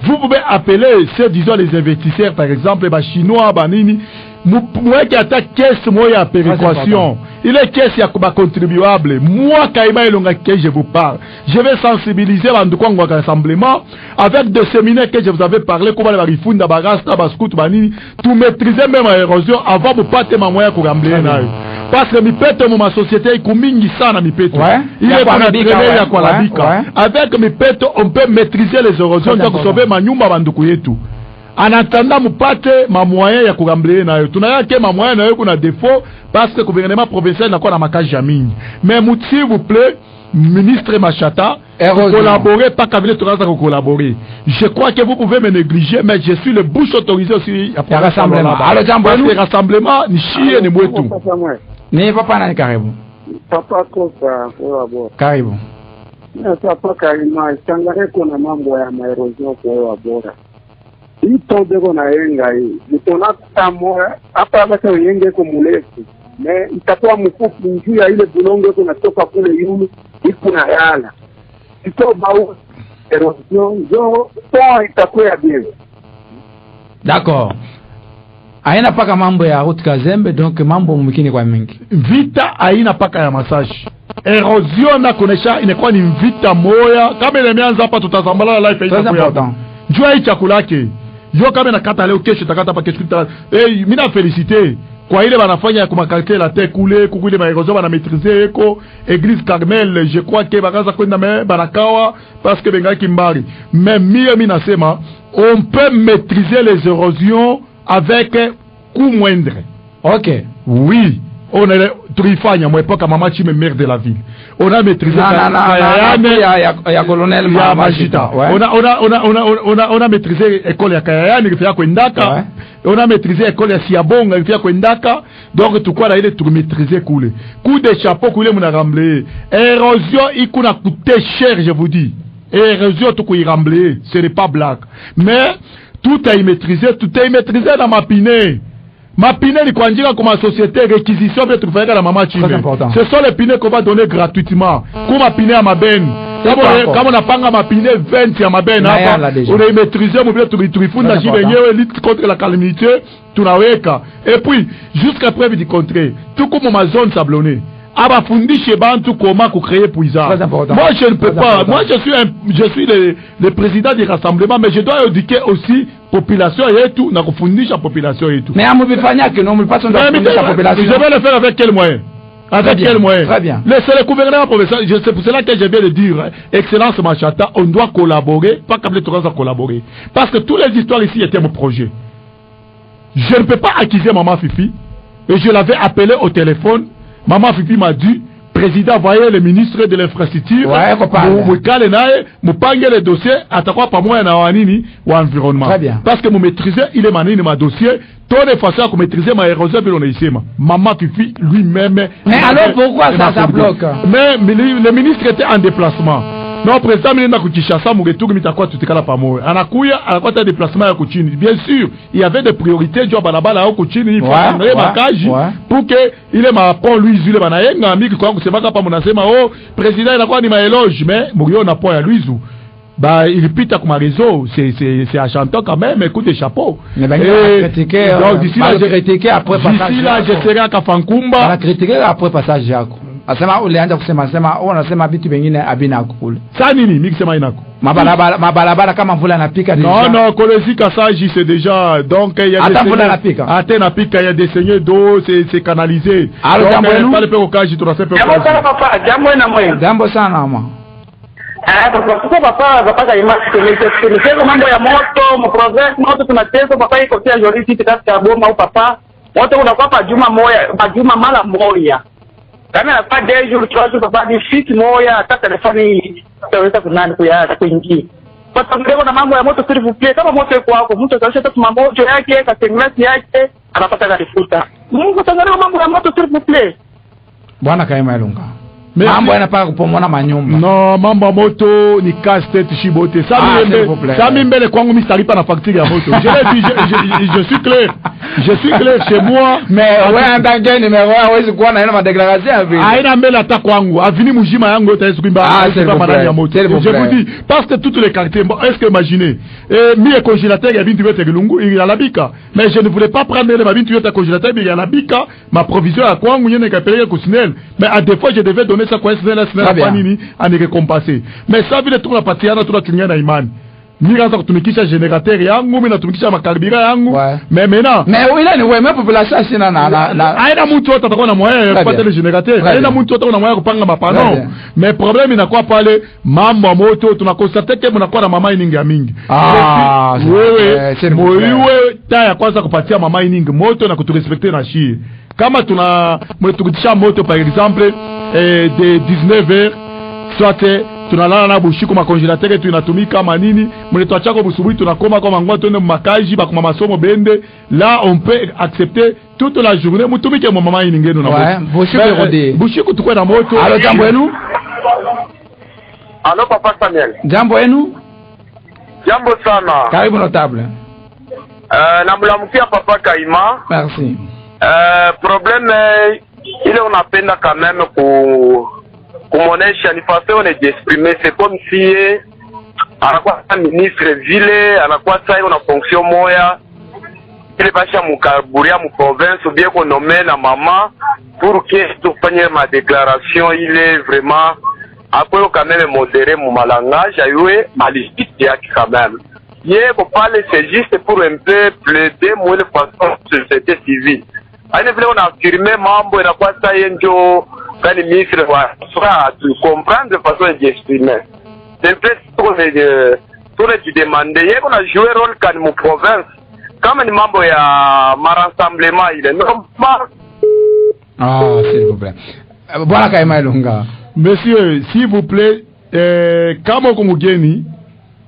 Vous pouvez appeler ceux disons les investisseurs par exemple les chinois banini moi qui attaque caisse moi ya péréquation il est caisse ya contribuable moi Kaima Ilunga que je vous parle je vais sensibiliser bandukwango kwa rassemblement avec des séminaires que je vous avais parlé comment les rifunda bagasta bascout banini tout maîtriser même l'érosion avant vous pas te moyen pour rambler nayo parce que mi pete ma société ikumingi sana mi pete il est pas traîner ya kwa labika avec mi pete on peut maîtriser les érosions donc sauver manyumba banduku yetu en attendant mupate ma moyen ya kurambler na yo tunayake ma moyen na yo kuna défaut parce que le gouvernement provincial n'a pas na makaji mingi mais s'il vous plaît ministre Machata collaborer pas qu'avec les collaborer je crois que vous pouvez me négliger mais je suis le bouche autorisé aussi à rassemblement alors le rassemblement ni chie ni mwetu ni papa nani karibu papa kosa kwa karibu papa kalima changare kuna mambo ya maerosion kwa bora hii tobe na yenga hii nitona tamoya hapa basi yenge kumulefu me itakuwa mfupi njia ile bulongo kunatoka kule yulu ikuna yala ito bau erosion zo to itakuwa bien d'accord aina paka mambo ya route Kazembe donc mambo mwingine kwa mingi vita aina paka ya massage erosion na konesha inakuwa ni vita moya kama imeanza hapa tutazambala la life itakuwa njoo hii chakula yake yo kama nakata leo kesho takata hapa kesho mimi na féliciter kwa ile banafanya kwa makarite la terre coulée kukule ma erosion bana maîtriser eko église Carmel je crois que bakaza kwenda me banakawa parce que benga kimbari mais mimi nasema on peut maîtriser les érosions avec coût moindre. OK. Oui, on est Trifanya moi époque maman Chime maire de la ville. On a maîtrisé ya colonel Majita. On a maîtrisé école ya Kayayani qui fait kwendaka. On a maîtrisé école ya Siabonga qui fait kwendaka. Donc tout quoi là il est tout maîtrisé coulé. Coup de chapeau coulé mon ramblé. Érosion il coûte coûté cher je vous dis. Érosion tout quoi il ramblé, ce n'est pas blague. Mais tout est maîtrisé dans ma pinée. Ma pinée, il comme ma société, réquisition, de trouver la maman Chimé. Ce sont les pinées qu'on va donner gratuitement. Comme ma pinée à ma benne. Comme on a pas ma pinée 20 à ma benne. On a maîtrisé, on a lutte contre la calamité, tout la weka. Et puis, jusqu'à preuve du contraire, tout comme ma zone sablonnée. Abafundishe bantu comment créer puissance. Moi je ne peux pas. Moi je suis le président du rassemblement mais je dois éduquer aussi population et tout na kufundisha population et tout. Mais amubifanya que non pas la population. Je vais le faire avec quel moyen? Avec quel moyen? Très bien. C'est le gouvernement provincial. C'est pour cela que je viens de dire Excellence Machata, on doit collaborer, pas comme les trois à collaborer. Parce que toutes les histoires ici étaient mon projet. Je ne peux pas accuser Maman Fifi et je l'avais appelé au téléphone. Maman Fifi m'a dit, président, voyez le ministre de l'infrastructure, moupange les dossiers, attaquant pas moi na wanini ou environnement. Très bien. Parce que mon maîtriser, il est mané ma dossier, tout de façon à maîtriser ma érosion, mais on est ici. Maman Fifi lui-même. Mais alors pourquoi ça bloque? Mais le ministre était en déplacement. Non, président, il n'a Kinshasa, mon retour, il m'a tout éclat par moi. Anakuya, à quoi t'as déplacement à Kuchini. Bien sûr, il y avait des priorités, job à la balle à Kuchini, il faut enlever ma cage, pour que il est ma pont, lui, il est ma naïng, ami, qui croit que c'est pas capable de me oh, président, il a quoi, il m'a éloge, mais, Mourio n'a pas à lui, bah, il répète comme un réseau, c'est achantant quand même, écoute, chapeau. Mais ben, critiquer, donc, d'ici là, après passage. D'ici là, je serai à Kafankumba. On a critiqué après passage, Jacques. Asema ulianza kusema unasema vitu vingine abina kukula. Sasa nini mimi kusema inako? Mabalabala kama mvula anapika déjà. Non, Kolezi Kasaji c'est déjà donc il y a des mvula anapika. Ate napika il y a des saignées d'eau, c'est canalisé. Alors jambo pale pe okaji tunasema pe. Jambo sana papa, jambo na mwe. Jambo sana mama. Kwa papa kaima tulisema mambo ya moto, mprovince moto tunatesa papa iko tia jorisi katika boma au papa. Moto unakuwa majuma mara moja. Kama na day jour 3 jours papa ni fit moya hata telefoni utaweza kunani kuingia. Kwa sababu na mambo ya moto s'il vous plaît kama moto iko hapo mtu ataosha tu mambo yake katengeneza yake anapata garifuta. Mungu tangalia mambo ya moto s'il vous plaît. Bwana Kaima Ilunga. Mambo yanapaka kupomona manyumba. Non, mambo moto ni casse-tête chibote. Ça mbele kwangu mimi sitalipa na facture ya moto. Je suis clair. Je suis clair chez moi. Mais ouais ndangeni numéro hawezi kuwa na ma déclaration hivi. Haina mbele hata kwangu. Avini mujima yangu yote yesu kwimba. C'est madame ya moto. Je vous dis parce que toutes les quartiers est-ce que imaginez mi congélateur ya bintu yote kilungu il a la bika. Mais je ne voulais pas prendre les bintu yote congélateur il y a la bika. Ma provision à kwangu yene kapeleka ku SNEL. Mais à des fois je devais donner ça quoi SNEL pas nini à ne récompenser. Mais ça vile tu la patiana tu la tunya na imani. mimi naanza kutumikisha generateur yangu, mimi natumikisha makarbira yangu. Mais maintenant ile ni wewe population sina na aina mtu wote atakuwa na moyen kupata le generateur, aina mtu wote na moyen kupanga mapano. Mais problème inakuwa pale mambo ya moto, tunakonstate que mnakuwa na mama iningi ya mingi. Wewe moyo taya kwanza kupatia mama iningi moto na kuturespecter na shi. Kama tuna mtukutisha moto par exemple de 19h soit tunalala na bushiku makongelateur tunatumika manini mleto chako busubuhi tunakoma kwa mangwa twende makaji ba kwa masomo bende là on peut accepter toute la journée mutumike mo mama ini ngeno na bushiku tukwe na moto. Alo, jambo yenu? Alo papa Samuel. Jambo yenu? Jambo sana. Karibu notable. Namlamukia papa Kaima. Merci. Problème ile unapenda quand même kumonesha ni façon d'exprimer, c'est comme si anakuwa ministre vile anakuwa sasa una fonction moya ile basha mukaburia mu province ou bien qu'on nomme na mama pour que tufanye ma déclaration. Il est vraiment après quand même modéré mu malangage ayue malicite yake quand même. Pour parler c'est juste pour un peu plaider moi le façon de société civile. Aine vile on a affirmé mambo inakuwa sasa yenjo quand le ministre va comprendre de façon d'exprimer. C'est peut-être pour tu demander, il y a joué rôle quand mon province, comme un membre ya rassemblement, il est normal. Ah, s'il vous plaît. Voilà Kaima Ilunga. Monsieur, s'il vous plaît, kama kumugeni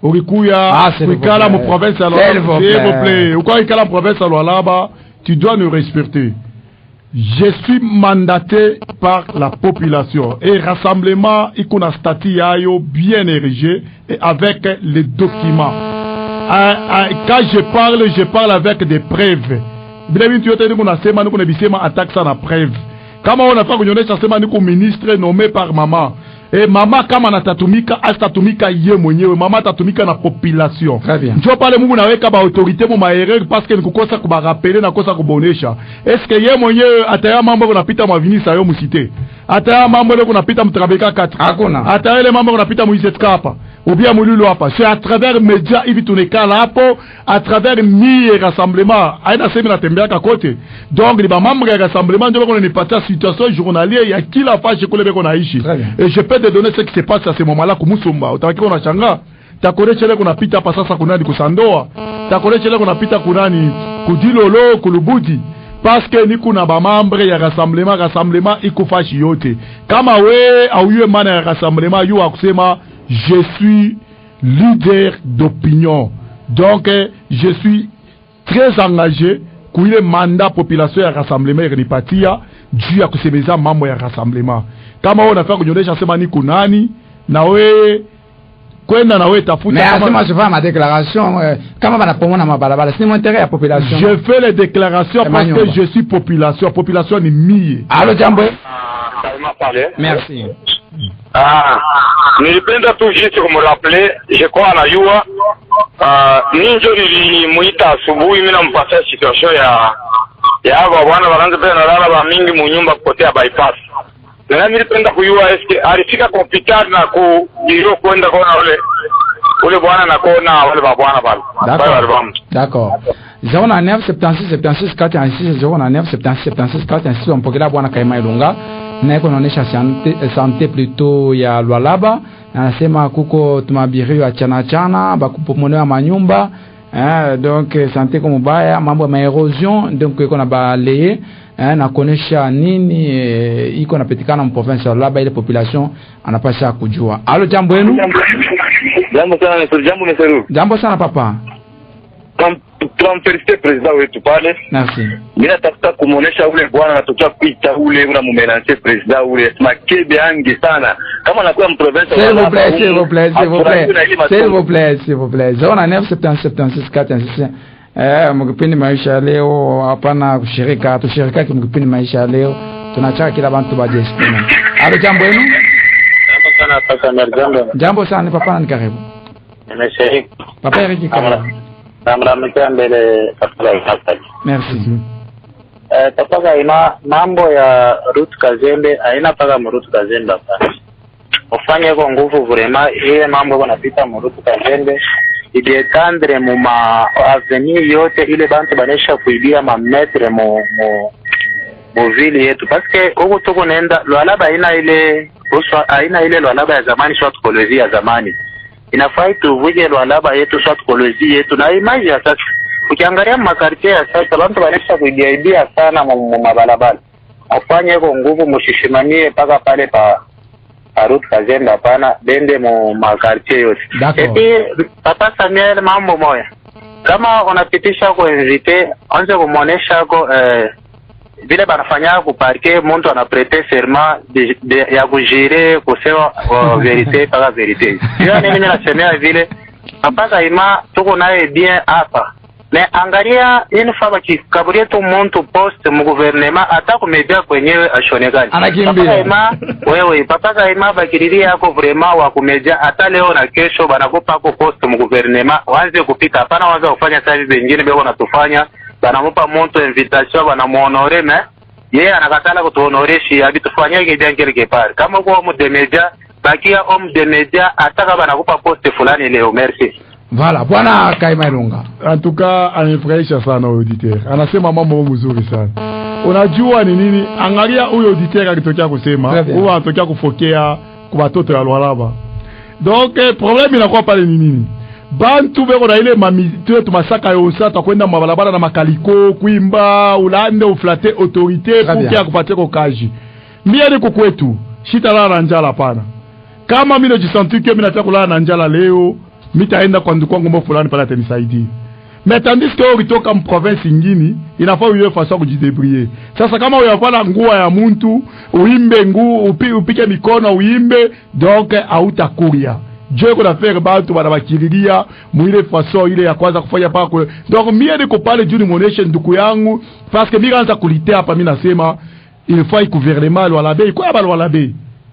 urikuya kuikala mu province ya Lualaba, s'il vous plaît, ukwa ikala mu province ya Lualaba, tu dois nous respecter. Je suis mandaté par la population et rassemblement ikuna statut yayo bien érigé et avec les documents. Quand je parle avec des preuves. Bila bintu yote ni kuna sema ni kuna bisema attaque ça na preuve. Kama on a pas kunyonyesha sema ni ku ministre nommé par maman. Et mama kama natatumika atatumika ye mwenyewe, mama atatumika na population. Ndio pale Mungu naweka ba autorité mu maerreur parce que nikukosa kuba rappeler na kosa kubonesha. Est-ce que ye mwenyewe ataya mambo kunapita mavinisa yo musite? Ataya mambo ile kunapita mtrabeka 4. Hakuna. Ataya ile mambo kunapita muisetka hapa. Ou bien mululu hapa. C'est à travers médias hivi tunekala hapo, à travers ni rassemblement. Aina sema natembea kote. Donc les membres ya rassemblement ndio bako nipatia situation journalière ya kila fasi kule beko naishi. Et je peux te donner ce qui se passe à ce moment-là kumusumba. Utakiwa unachanga. Takoreche kunapita hapa sasa kunani kusandoa. Takoreche kunapita kunani kudilolo kulubudi. Parce que ni kuna ba membre ya rassemblement ikufashi yote. Kama we au yue mana ya rassemblement yu akusema je suis leader d'opinion. Donc je suis très engagé pour le mandat population ya rassemblement ya nipatia juu ya kusemeza mambo ya rassemblement. Kama wewe unafanya kunyonyesha sema ni kunani na wewe kwenda na wewe tafuta. Mais kama je fais ma déclaration kama banapomona mabalabala c'est mon intérêt ya population. Je fais les déclarations parce que je suis population ni mie. Allô Jambo. Merci. Nilipenda tu juste kumrappeler, je crois anajua ninjo nilimuita asubuhi mimi nampatia situation ya hao bwana wanaanza pia nalala ba mingi munyumba kupotea bypass. Na nilipenda kujua eske alifika kwa hospitali na kujiro kwenda kwa ule bwana na kuona wale bwana pale. D'accord. 09 76 76 46 09 76 76 46 mpokela bwana Kaima Ilunga. Na kunaonesha santé plutôt ya Lualaba, anasema kuko tumabiri ya chana bakupomonewa manyumba donc santé kwa mubaya, mambo ya erosion, donc iko na balaye na kuonesha nini iko napatikana mu province ya Lualaba, ile population anapasha kujua. Allo jambo yenu? Jambo sana Mr. Jambo Mr. Jambo sana papa. Transferiste president wetu pale. Merci. Mimi nataka kumuonesha ule bwana anatokea kuita ule unamumelancer president ule makebe ange sana. Kama anakuwa mprovince wa s'il vous plaît. S'il vous plaît. 09 76 76 46. Mkipindi maisha leo hapana kushirika, tushirika mkipindi maisha leo. Tunachaka kila bantu baje explain. Allo jambo yenu? Jambo sana papa Merjando. Jambo sana papa na karibu. Nimeshiriki. Papa Eric kama Merci. Papa Kaima, mambo ya Ruth Kazembe haina paka Ruth Kazembe hapa. Ufanye kwa nguvu vrema ile mambo yanapita Ruth Kazembe ilietandre mu ma avenue yote ile bantu banesha kuibia ma metre mu vile yetu, parce que huko tuko nenda Lualaba haina ile Lualaba ya zamani, soit kolezi ya zamani. Inafai tuvuje Lualaba yetu, soit kolezi yetu na image ya sasa. Ukiangalia makartie ya sasa bantu banesha kuibia sana mu mabalabala. Afanye kwa nguvu mshishimanie paka pale pa Route Kazembe, hapana bende mu makartie yote. Papa Samuel, mambo moya, kama unapitisha kwa invite anze kumuonesha kwa vile banafanya kuparke mtu anaprete serment ya kujire kusema verite paka verite. Sio nini nasemea vile Papa Kaima tuko naye bien hapa. Mais angalia inafaa kikaburia tu mtu poste mu gouvernement atako media kwenyewe ashonekani. Papa Kaima wewe Papa Kaima bakiriria yako vraiment wa kumedia hata leo na kesho banakupa hapo poste mu gouvernement waanze kupita, hapana waanze kufanya kazi zingine bego natufanya banamupa mtu invitation banamuhonore mais yeye anakatala kutuhonoreshi abitufanyia bien quelque part. Kama kwa homme de media bakia homme de media ataka banakupa poste fulani leo. Merci. Voilà, bwana Kaima Ilunga. En tout cas, anifurahisha sana auditeur. Anasema mambo mzuri sana. Unajua ni nini? Angalia huyo auditeur akitokea kusema, huwa anatokea kufokea kwa watoto ya Lualaba. Donc problème inakuwa pale ni nini? Bantu beko na ile mamituwe tumasaka yosa takwenda mabalabala na makaliko kuimba ulande uflate autorité kukia kupatia kwa kaji. Mimi ni kukwetu, shitala na njala pana. Kama mimi najisantike mimi nataka kulala na njala leo, mitaenda kwa ndugu wangu fulani pala atanisaidie. Mais tandis que ukitoka province nyingine inafaa uwe façon kujidébrouiller. Sasa kama uyafala nguo ya mtu uimbe nguo upike mikono uimbe, donc hautakuria. Je qu'on a faire bantu banabakiriria muile façon ile ya kwanza kufanya pako. Donc mimi niko pale juu ni muoneshe ndugu yangu parce que mimi naanza kulitea hapa, mimi nasema il faut gouvernement Lualaba iko ya Lualaba.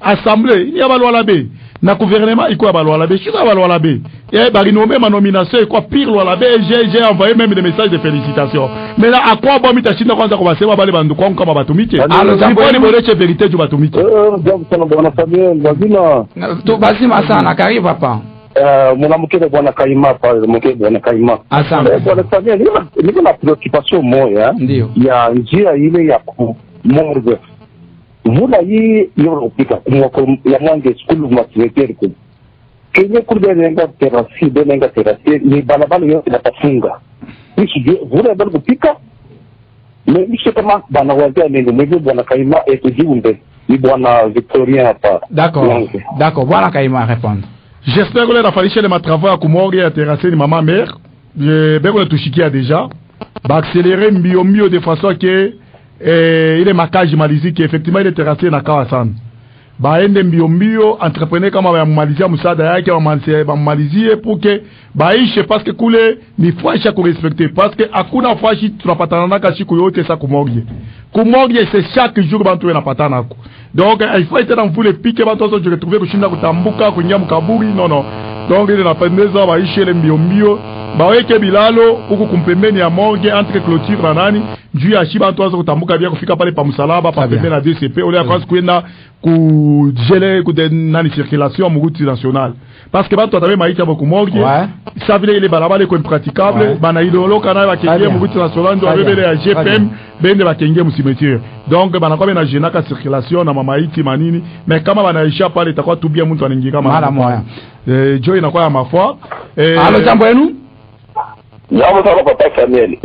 Assemblée il y a Lualaba. Na gouvernement iko ya Lualaba, je suis Lualaba. Et bari nommer ma nomination iko pire Lualaba, j'ai envoyé même des messages de félicitations. Mais là à quoi bon mitashinda kwanza kwa basema bale bandu kwa kama batumike. Alors c'est ni boleche vérité du batumike. Donc sana bwana Samuel lazima tu basima sana karibu hapa. Mwanamke bwana Kaima pale, mwanamke bwana Kaima. Asante. Bwana Samuel niko na preoccupation moja ya njia ile ya kumorgue. Vula hii yopika ya mwange skulu mwakiwekeri kwa kenye kurde nenga terasi ni balabala yote natafunga nisi vula bala kupika nisi kama bana wazia nenge bwana Kaima etujiunde ni bwana Victorien hapa. D'accord, bwana Kaima répondre. J'espère que les rafalishe les matravaux à kumorgue ya terasi ni maman mère beko le tushikia déjà ba accélérer mbio de façon que ile makaji maliziki effectivement ile terrasse na kawa sana baende mbio entrepreneur kama bamalizia msaada yake bamalizie pour que baishe parce que kule ni fwashi ku respecter parce que hakuna fwashi tunapatana naka siku yote sa kumorgie c'est chaque jour bantu wanapatana nako. Donc il faut être dans le pique bantu so je retrouver kushinda kutambuka kuingia mkaburi non donc ile napendeza baishe ile mbio baweke bilalo huku kumpembeni ya morgue entre clôture na nani juu ya shiba ntoazo kutambuka bia kufika pale pa msalaba pa pembeni na DCP ole ya kwanza kuenda kujele nani circulation mu route nationale parce que bantu atabe maisha boku morgue ça vile ile barabara iko impraticable bana idoloka nayo bakengie mu route nationale ndo abebele ya GPM bende bakengie mu cimetière donc bana kwa na jenaka circulation na mamaiti manini mais kama banaisha pale itakuwa tu bien mtu anaingia kama mara moya joy inakuwa ya mafua alo jambo yenu. Jambo sana Papa Samuel.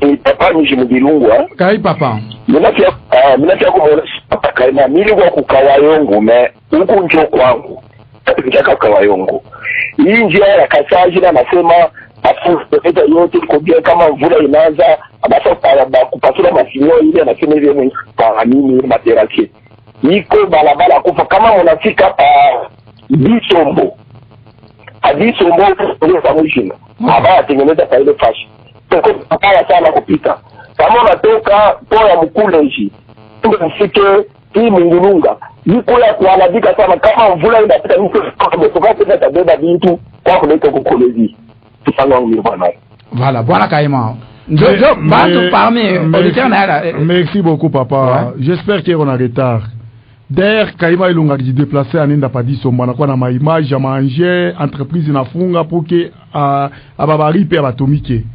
Ni papa Mjimbilungwa. Kai papa. Minafia kumuonesha Papa Kaima mili kwa kukawayongo me huku njo kwangu. Katika kawayongo. Hii njia ya Kasaji na nasema afuta yote kubia kama mvula inaanza abasa kupasula masinyo ile anasema hivi mwenye kwa nini materaki. Iko balabala kufa kama mnafika pa Bisombo. Hadithi mbona kwa mwisho haba atengeneza kwa ile fashi toko papaya sana kupita kama unatoka toa mkule hivi ndio mfike hii Mungulunga niko ya kuanadika sana kama mvula inapita mtu kutoka kwa tabeba vitu kwa kuleta kukolezi tufanga ngiro bwana. Voilà, bwana Kaima ndio bantu parmi auditeurs na merci beaucoup papa. J'espère qu'on a retard D'ailleurs, Kaima Ilunga qui déplacé en Inda Padi Somba, na ma image à manger, entreprise na funga pour que ababari pe abatomike.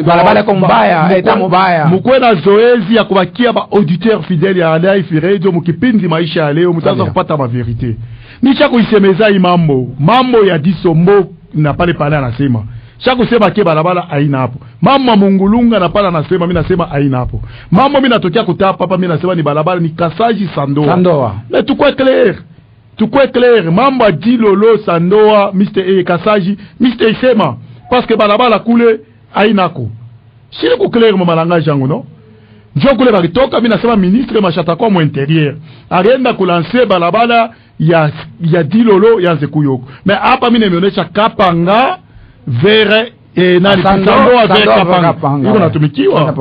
Balabala kombaya, eta mubaya. Mukwena zoezi ya kubakia ba auditeur fidèle ya Life Radio mukipindi maisha ya leo mutaanza kupata ma vérité. Nisha kuisemeza imambo, mambo ya disombo na pale anasema. Shako sema ke balabala aina hapo. Mama Mungulunga na pala nasema mimi nasema aina hapo. Mama mimi natokea kutapa hapa mimi nasema ni balabala ni Kasaji Sandoa. Sandoa. Mais tu quoi clair? Tu quoi clair? Mamba di Lolo Sandoa Mr. Kasaji Mr. Isema parce que balabala kule aina ko. Sile ko clair mama langage yangu no? Njo kule baritoka mimi nasema ministre machata kwa intérieur. Arienda kulancer balabala ya di Lolo ya Zekuyoko. Mais hapa mimi nimeonyesha Kapanga vers nani Sandoa vers Kapanga. Iko natumikiwa.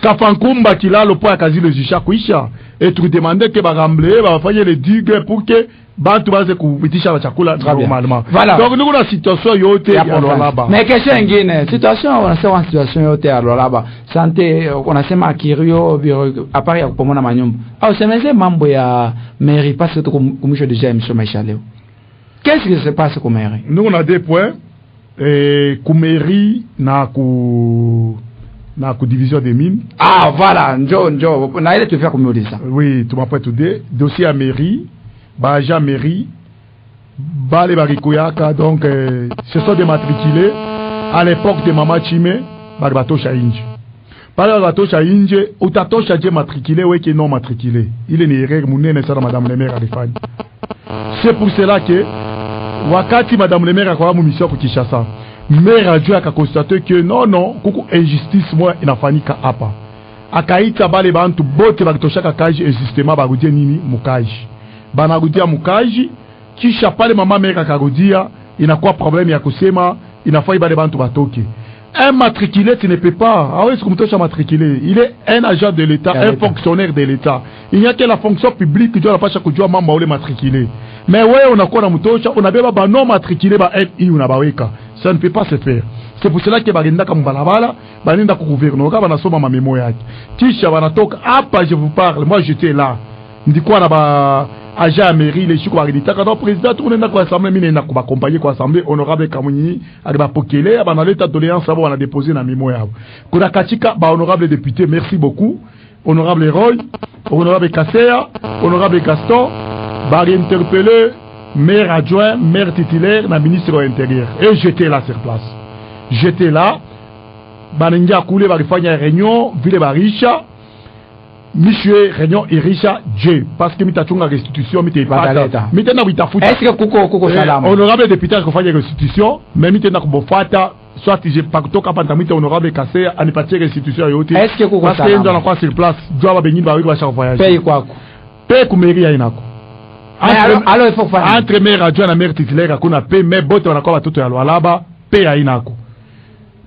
Kafankumba kilalo po akazi le jisha kuisha. Et tu demandais que bagamble bafanye les digues pour que bantu baze kupitisha la chakula normalement. Voilà. Donc nous la situation yote ya là-bas. Mais question ingine, situation on situation yote ya là-bas. Santé unasema Kirio apari ya kupomona manyumba. Au semeze mambo ya mairie parce que kumisho déjà émission maisha leo. Qu'est-ce qui se passe au mairie? Nous on a des points kumeri na ku division des mines. Ah voilà, njo na ile tu fais kumuuliza. Oui, tu m'as tout dit. Dossier à mairie, baja mairie, bale barikoyaka donc ce sont des matriculés à l'époque de Mama Chime, bagatosha inje. Par bagatosha inje, utatosha je matriculé ou qui non matriculé. Il est une erreur munene ça madame le maire alifanya. C'est pour cela que wakati madame le maire akwa mu mission ku Kinshasa. Maire adjoint a constaté que non kuku injustice moi inafanyika hapa. Akaita bale bantu bote bakitoshaka kaji insistement barudia nini mukaji. Banarudia mukaji kisha pale mama maire akarudia inakuwa problème ya kusema inafai bale bantu batoke. Un matriculé tu ne peux pas. Ah oui, c'est comme toi matriculé. Il est un agent de l'État, un fonctionnaire de l'État. Il n'y a que la fonction publique qui doit la passer kujua mamba ole matriculé. Mais ouais, on a quoi na mutosha, on a beba ba non matriculé ba FI una baweka. Ça ne peut pas se faire. C'est pour cela que barinda comme balabala, barinda ku gouvernement ba nasoma ma mémoire yake. Kisha banatoka hapa je vous parle, moi j'étais là. Ndikuwa na ba agent mairie les chiko barinda quand président tout nenda kwa assemblée mine na ku accompagner kwa assemblée honorable Kamunyi ariba pokele ba na l'état doléance abo on a déposé na mémoire yabo. Kuna katika ba honorable député, merci beaucoup. Honorable Roy, honorable Kasea, honorable Gaston, bari interpellé maire adjoint, maire titulaire, na ministre de l'Intérieur. Et j'étais là sur place. J'étais là. Baninga koule barifanya réunion, ville barisha. Monsieur réunion irisha J parce que mitachunga restitution mitepata. Mitena witafuta. Est-ce que kuko salama? Honorable député akofanya restitution, mais mitena kubofata soit j'ai pas toka pantamite honorable Kasea anipatie restitution yote. Est-ce que kuko salama? Parce que ndo sur place, doit ba bengi ba wiki ba chaque voyage. Paye kwako. Paye kumeri ya inako. Alors il faut faire entre maire adjoint na maire titulaire akuna paye mais bote wanakuwa watoto ya Lualaba paye ya inako.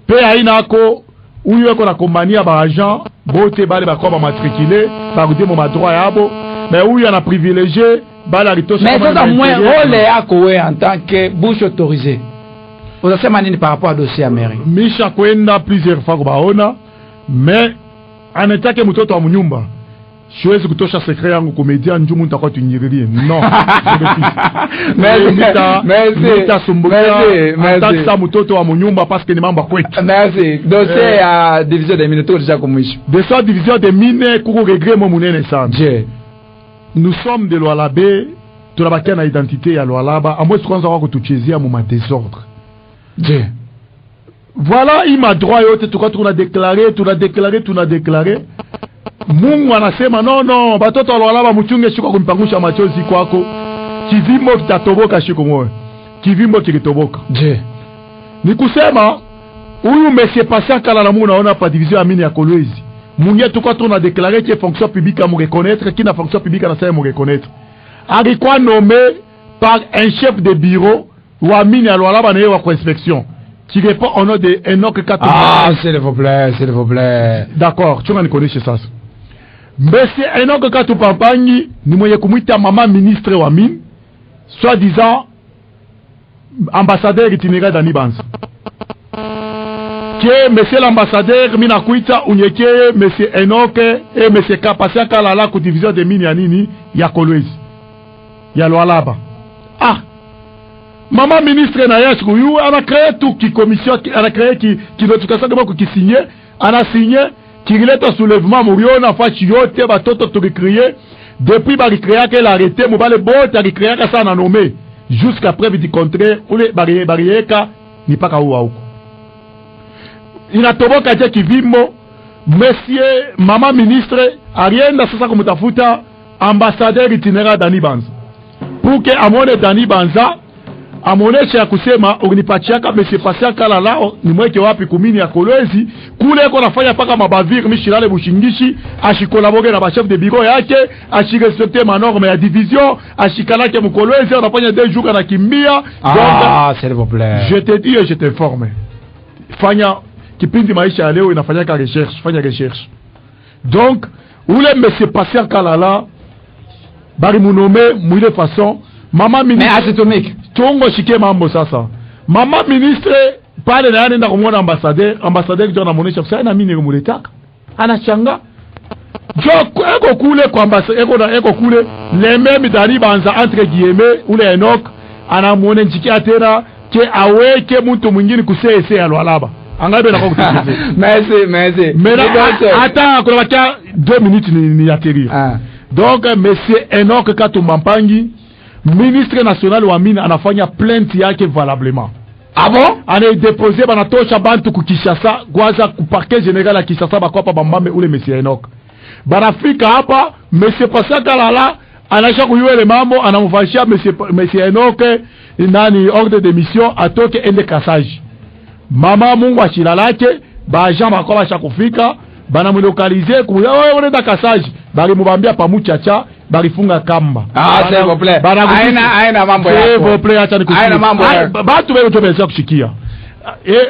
Paye ya inako uyu eko na kombania ba agent bote bale ba kwa matriculé ba kudie mo droit yabo mais uyu ana privilégié bala ritosha. Mais c'est moins rôle yako we en tant que bouche autorisée. Vous avez manini par rapport à dossier à mairie. Misha kwenda plusieurs fois kubaona mais anataka mtoto wa mnyumba. Siwezi kutosha secret yangu komedia njumu nitakuwa tunyiririe. Non. Merci. Sa mtoto wa mnyumba parce que ni mambo kwetu. Merci. Dossier ya division des mines déjà kumwisho. Dossier division des mines kuko regret mo munene sana. Nous sommes de Lualaba, tunabakia na identité ya Lualaba, amwe kwanza wako tuchezea mu ma désordre. Voilà, il m'a droit yote tukwa tuna déclaré. Mungu anasema no batoto Lualaba mchunge shiko kumpangusha machozi kwako. Kivimbo kitatoboka shiko moyo. Kivimbo kilitoboka. Ni kusema huyu monsieur patient kala na Mungu naona pa division ya mine ya Kolwezi. Mungu tukwa tuna déclarer que fonction publique à me reconnaître, qui na fonction publique na ça me reconnaître. Alikuwa nommé par un chef de bureau wa mine ya Lualaba na yeye wa inspection. Qui répond au nom de Enoch Katou. Ah, s'il vous plaît. D'accord, tu m'en connais chez ça. Monsieur Enoch Katou Pampangi, ni mwenye kumuita mama ministre wa mine, soi-disant ambassadeur itinérant d'Anibanza. que monsieur l'ambassadeur mina kuita unyekeye monsieur Enoke et monsieur Kapasia Kalala ku division de mine ya nini ya Kolwezi ya Lualaba. Ah, mama ministre na yesu yu ana créé tout qui commission ana créé qui notification kama qui signé ana signé qui relève soulèvement muriona fachi yote batoto to créer depuis ba créer que l'arrêté mobile bote a créer ka ça na nommé jusqu'à preuve du contraire ou les barrières ni pas ka huko inatoboka je kivimo monsieur mama ministre arienda sasa kumtafuta ambassadeur itinéraire Dani Banza pour que amone Dani Banza amonesha ya kusema unipachiaka monsieur Pasia Kalala ni mweke wapi kumini ya Kolwezi kule eko nafanya paka mabavire mishilale bushingishi ashikolabore na ba chef de bureau yake ashirespecte ma norme ya division ashikalake mkolwezi anafanya 2 jours na kimbia. Donc s'il vous plaît, je te dis et je t'informe, fanya kipindi maisha ya leo inafanyaka recherche, fanya recherche. Donc ule monsieur Pasia Kalala bari munome mwile façon mama ministre mais atomique tongo shike mambo sasa mama ministre pale na nenda kumwona ambassadeur ndio anamuonesha sasa na mimi nimuletaka anachanga jo eko kule kwa ambassadeur eko kule leme Dani Banza entre guillemets ule Enoch anamuone njikia tena ke aweke mtu mwingine kusese ya Lualaba angabe na kwa kutekeleza merci hata kuna bakia 2 minutes ni atterrir. Donc monsieur Enoch Katumampangi ministre national wa mine anafanya plainte yake valablement. Ah bon? Ana déposé banatosha bantu ku Kinshasa kwanza ku parquet général ya Kinshasa bakopa bambame ule monsieur Enoch. Banafika hapa monsieur Pasia Kalala anasha kuyuele mambo anamfashia monsieur Enoch nani ordre de mission atoke ende Kasaji. Mama Mungu achilalake ba jean bakoba shakufika bana mulokalize ku wewe nenda Kasaji bali mubambia pamuchacha balifunga kamba. S'il vous plaît. Aina mambo yako. S'il vous plaît, acha nikusikie. Aina mambo yako. Batu wewe tobeza kushikia.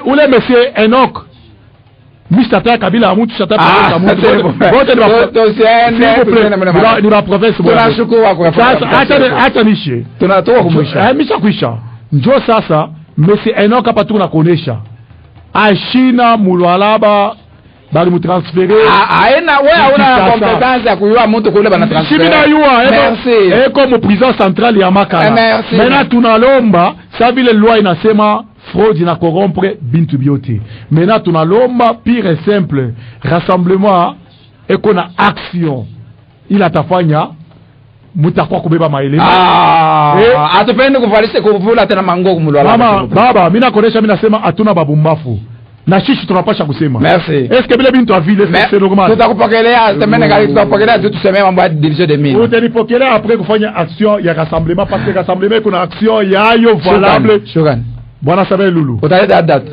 Ule monsieur Enoch Mr. Kabila amutu shata pa amutu. Wote ni wa province bwana. Tunashukuru kwa sasa acha nishe. Tunatoka kumwisha. Misha kuisha. Njoo sasa monsieur Enoch hapa tunakuonesha. Ashina Lualaba bali mutransfere aena wewe una competence ya kuyua mtu kule bana transfere. Sibina yua eko mu prison centrale ya Makala. Mena tunalomba sa vile loi inasema fraude na corrompre bintu biote. Mena tunalomba pire et simple rassemblement eko na action ila tafanya mutakuwa kubeba maelema. Atupende kuvula tena mango kumulwala. Mama baba mimi nakonesha mimi nasema hatuna babumbafu. Na shishi tunapasha kusema. Merci. Est-ce que bile bintu avile c'est normal? Tutakupokelea temene kali tutakupokelea tu tuseme mambo ya division de mine. Utanipokelea après kufanya action ya rassemblement parce que rassemblement kuna action yayo valable. Shugan. Bwana Samuel Lulu. Utaleta date.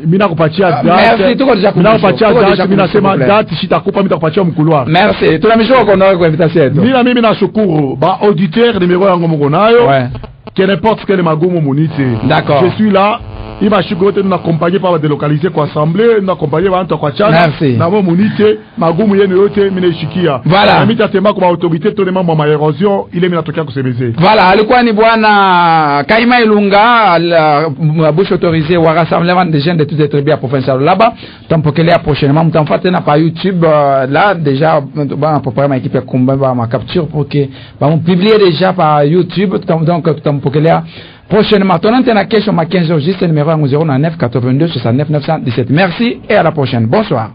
Mimi nakupatia date. Merci tuko deja kupatia. Mimi nakupatia date, mimi nasema date sitakupa mimi nitakupatia mkuluar. Merci. Tunamshukuru kwa invitation yetu. Mimi nashukuru ba auditeur numéro yangu mko nayo. Ouais. Que n'importe quel magumu munite. D'accord. Je suis là. Il m'a chugote nous accompagner par délocaliser kwa assemblée, nous accompagner par kwa chana. Na mo munite magumu yenu yote mine shikia. Voilà. Mimi tatema kwa autorité tonema mama erosion ile mina tokea kusebeze. Voilà, alikuwa ni bwana Kaima Ilunga la bouche autorisée wa rassemblement des jeunes de toutes les tribus provinciales là-bas. Tampokelea prochainement mtamfuata na pa YouTube là déjà ba préparer ma équipe ya combat ma capture pour que ba on publier déjà par YouTube donc tampokelea prochainement. Tonante na kesho ma 15h juste numéro 09 82 69 917. Merci et à la prochaine. Bonsoir.